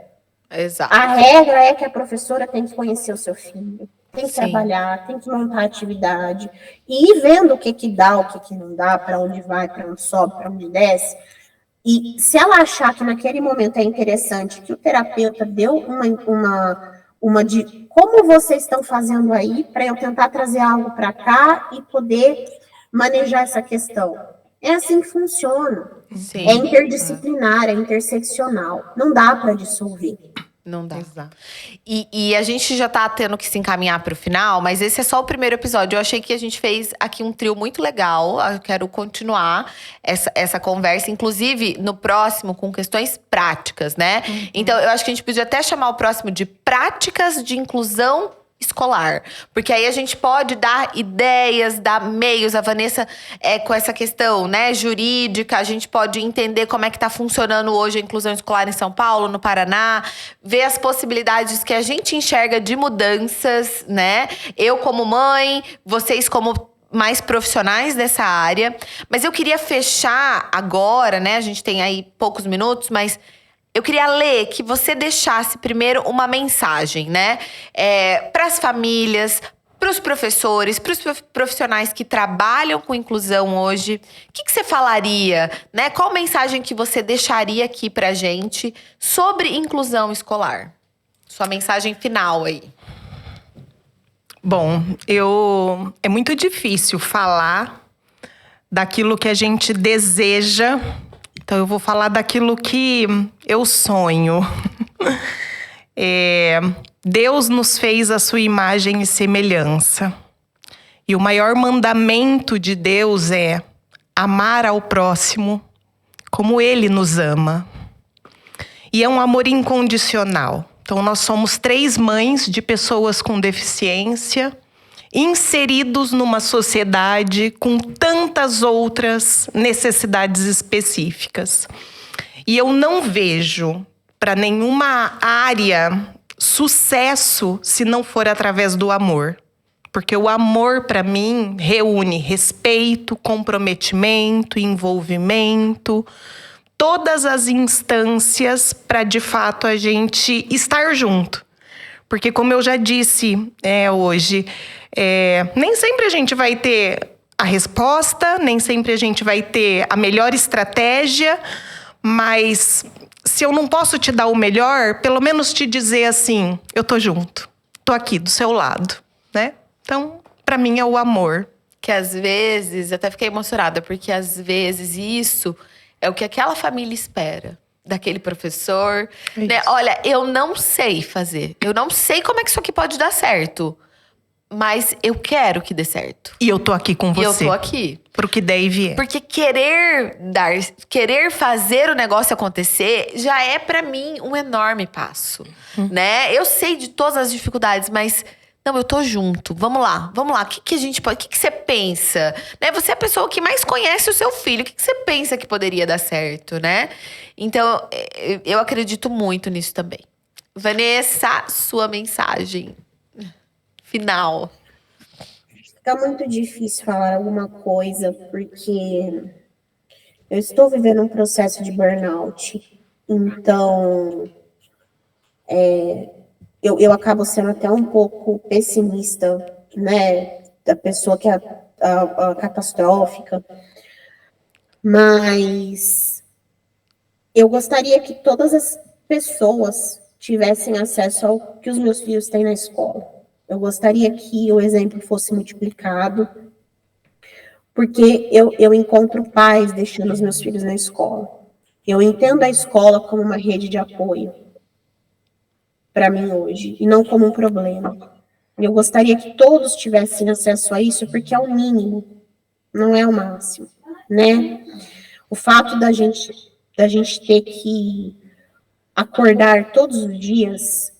Exato. A regra é que a professora tem que conhecer o seu filho, tem que Sim. trabalhar, tem que montar atividade, e ir vendo o que dá, o que não dá, para onde vai, para onde sobe, para onde desce. E se ela achar que naquele momento é interessante, que o terapeuta deu uma de como vocês estão fazendo aí, para eu tentar trazer algo para cá e poder manejar essa questão. É assim que funciona. Sim. É interdisciplinar, é interseccional. Não dá para dissolver. Não dá. Exato. E a gente já tá tendo que se encaminhar pro final, mas esse é só o primeiro episódio. Eu achei que a gente fez aqui um trio muito legal. Eu quero continuar essa conversa, inclusive no próximo, com questões práticas, né? Então, eu acho que a gente podia até chamar o próximo de práticas de inclusão escolar. Porque aí a gente pode dar ideias, dar meios. A Vanessa, com essa questão, né, jurídica, a gente pode entender como é que tá funcionando hoje a inclusão escolar em São Paulo, no Paraná, ver as possibilidades que a gente enxerga de mudanças, né? Eu como mãe, vocês como mais profissionais dessa área. Mas eu queria fechar agora, né? A gente tem aí poucos minutos, mas eu queria ler que você deixasse primeiro uma mensagem, né? Para as famílias, para os professores, para os profissionais que trabalham com inclusão hoje. O que você falaria, né? Qual mensagem que você deixaria aqui pra gente sobre inclusão escolar? Sua mensagem final aí. Bom, é muito difícil falar daquilo que a gente deseja. Então, eu vou falar daquilo que eu sonho. Deus nos fez a sua imagem e semelhança. E o maior mandamento de Deus é amar ao próximo como Ele nos ama. E é um amor incondicional. Então, nós somos 3 mães de pessoas com deficiência, inseridos numa sociedade com tantas outras necessidades específicas. E eu não vejo para nenhuma área sucesso se não for através do amor. Porque o amor, para mim, reúne respeito, comprometimento, envolvimento, todas as instâncias para, de fato, a gente estar junto. Porque, como eu já disse hoje, nem sempre a gente vai ter a resposta, nem sempre a gente vai ter a melhor estratégia, mas se eu não posso te dar o melhor, pelo menos te dizer assim, eu tô junto, tô aqui do seu lado, né? Então, para mim é o amor. Que às vezes, até fiquei emocionada, porque às vezes isso é o que aquela família espera. Daquele professor, né? Olha, eu não sei fazer. Eu não sei como é que isso aqui pode dar certo. Mas eu quero que dê certo. E eu tô aqui com você. E eu tô aqui. Pro que der e vier. Porque querer fazer o negócio acontecer já é pra mim um enorme passo, né? Eu sei de todas as dificuldades, mas não, eu tô junto. Vamos lá. O que a gente pode... O que você pensa? Né? Você é a pessoa que mais conhece o seu filho. O que você pensa que poderia dar certo, né? Então, eu acredito muito nisso também. Vanessa, sua mensagem final. Fica muito difícil falar alguma coisa, porque eu estou vivendo um processo de burnout. Então, eu acabo sendo até um pouco pessimista, né? Da pessoa que é a catastrófica. Mas eu gostaria que todas as pessoas tivessem acesso ao que os meus filhos têm na escola. Eu gostaria que o exemplo fosse multiplicado, porque eu encontro pais deixando os meus filhos na escola. Eu entendo a escola como uma rede de apoio para mim hoje, e não como um problema. Eu gostaria que todos tivessem acesso a isso, porque é o mínimo, não é o máximo, né? O fato da gente ter que acordar todos os dias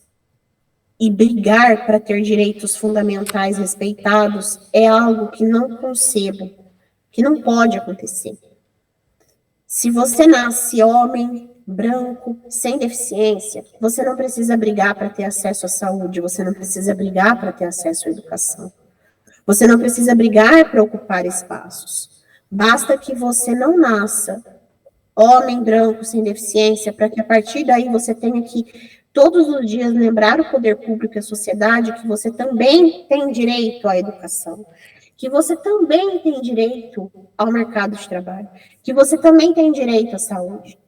e brigar para ter direitos fundamentais respeitados é algo que não concebo, que não pode acontecer. Se você nasce homem, branco, sem deficiência, você não precisa brigar para ter acesso à saúde, você não precisa brigar para ter acesso à educação. Você não precisa brigar para ocupar espaços. Basta que você não nasça homem, branco, sem deficiência, para que a partir daí você tenha que todos os dias lembrar o poder público e a sociedade que você também tem direito à educação, que você também tem direito ao mercado de trabalho, que você também tem direito à saúde.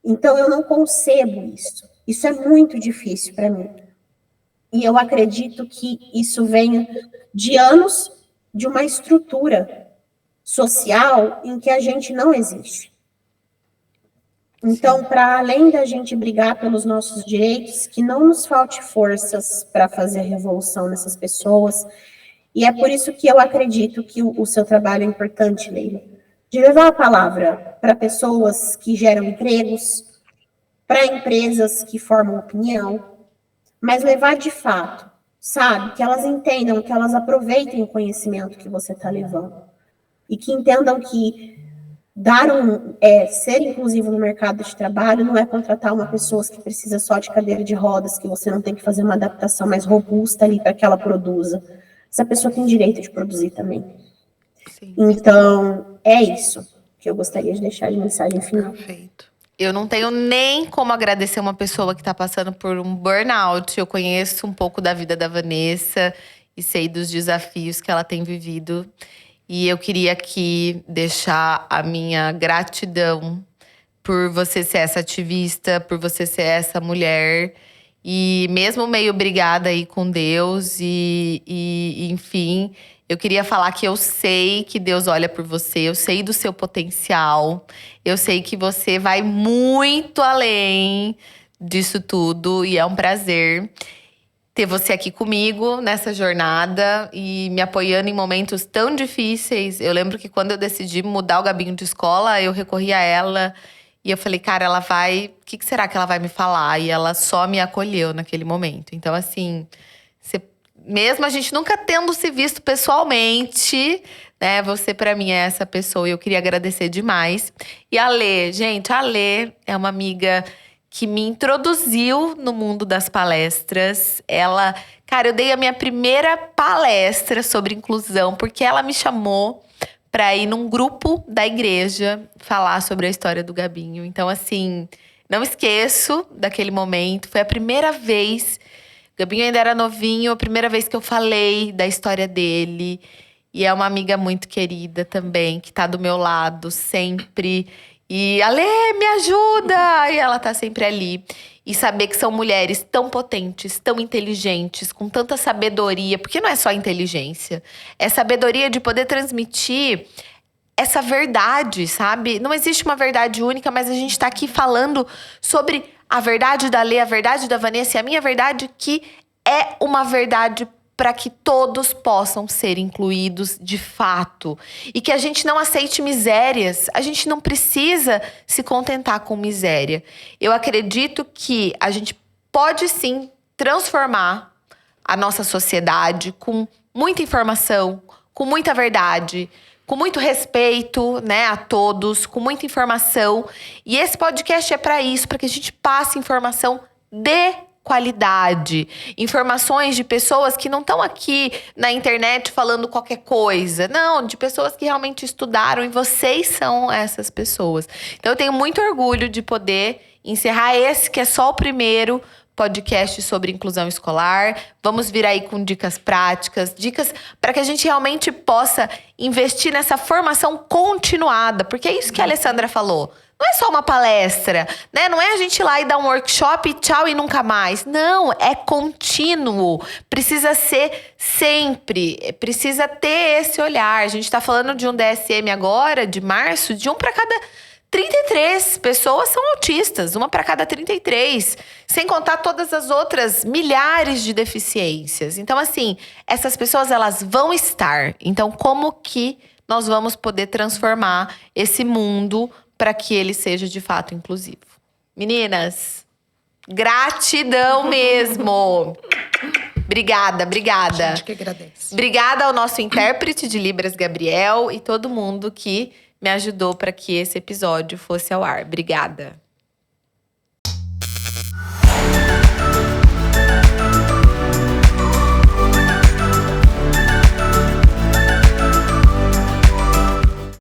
Então, eu não concebo isso. Isso é muito difícil para mim. E eu acredito que isso venha de anos de uma estrutura social em que a gente não existe. Então, para além da gente brigar pelos nossos direitos, que não nos falte forças para fazer a revolução nessas pessoas. E é por isso que eu acredito que o seu trabalho é importante, Leila. De levar a palavra para pessoas que geram empregos, para empresas que formam opinião, mas levar de fato, sabe? Que elas entendam, que elas aproveitem o conhecimento que você está levando. E que entendam que ser inclusivo no mercado de trabalho não é contratar uma pessoa que precisa só de cadeira de rodas, que você não tem que fazer uma adaptação mais robusta ali para que ela produza. Essa pessoa tem direito de produzir também. Sim. Então, é isso que eu gostaria de deixar de mensagem final. Perfeito. Eu não tenho nem como agradecer uma pessoa que está passando por um burnout. Eu conheço um pouco da vida da Vanessa e sei dos desafios que ela tem vivido. E eu queria aqui deixar a minha gratidão por você ser essa ativista, por você ser essa mulher. E mesmo meio brigada aí com Deus e enfim, eu queria falar que eu sei que Deus olha por você, eu sei do seu potencial, eu sei que você vai muito além disso tudo e é um prazer ter você aqui comigo nessa jornada e me apoiando em momentos tão difíceis. Eu lembro que quando eu decidi mudar o Gabinho de escola, eu recorri a ela e eu falei, cara, ela vai… O que será que ela vai me falar? E ela só me acolheu naquele momento. Então, assim, mesmo a gente nunca tendo se visto pessoalmente, né? Você, pra mim, é essa pessoa e eu queria agradecer demais. E a Lê, gente, a Lê é uma amiga que me introduziu no mundo das palestras. Ela… Cara, eu dei a minha primeira palestra sobre inclusão porque ela me chamou para ir num grupo da igreja falar sobre a história do Gabinho. Então, assim, não esqueço daquele momento. Foi a primeira vez… O Gabinho ainda era novinho, a primeira vez que eu falei da história dele. E é uma amiga muito querida também, que tá do meu lado sempre. E, Alê, me ajuda! E ela tá sempre ali. E saber que são mulheres tão potentes, tão inteligentes, com tanta sabedoria. Porque não é só inteligência. É sabedoria de poder transmitir essa verdade, sabe? Não existe uma verdade única, mas a gente tá aqui falando sobre a verdade da Lê, a verdade da Vanessa e a minha verdade, que é uma verdade para que todos possam ser incluídos de fato. E que a gente não aceite misérias. A gente não precisa se contentar com miséria. Eu acredito que a gente pode sim transformar a nossa sociedade com muita informação, com muita verdade, com muito respeito, né, a todos, com muita informação. E esse podcast é para isso, para que a gente passe informação de qualidade, informações de pessoas que não estão aqui na internet falando qualquer coisa. Não, de pessoas que realmente estudaram e vocês são essas pessoas. Então eu tenho muito orgulho de poder encerrar esse, que é só o primeiro podcast sobre inclusão escolar. Vamos vir aí com dicas práticas, dicas para que a gente realmente possa investir nessa formação continuada, porque é isso que a Alessandra falou. Não é só uma palestra, né? Não é a gente ir lá e dar um workshop e tchau e nunca mais. Não, é contínuo. Precisa ser sempre. Precisa ter esse olhar. A gente está falando de um DSM agora, de março, de 1 para cada 33 pessoas são autistas. 1 para cada 33. Sem contar todas as outras milhares de deficiências. Então, assim, essas pessoas, elas vão estar. Então, como que nós vamos poder transformar esse mundo para que ele seja de fato inclusivo? Meninas, gratidão mesmo! Obrigada. A gente que agradece. Obrigada ao nosso intérprete de Libras, Gabriel, e todo mundo que me ajudou para que esse episódio fosse ao ar. Obrigada.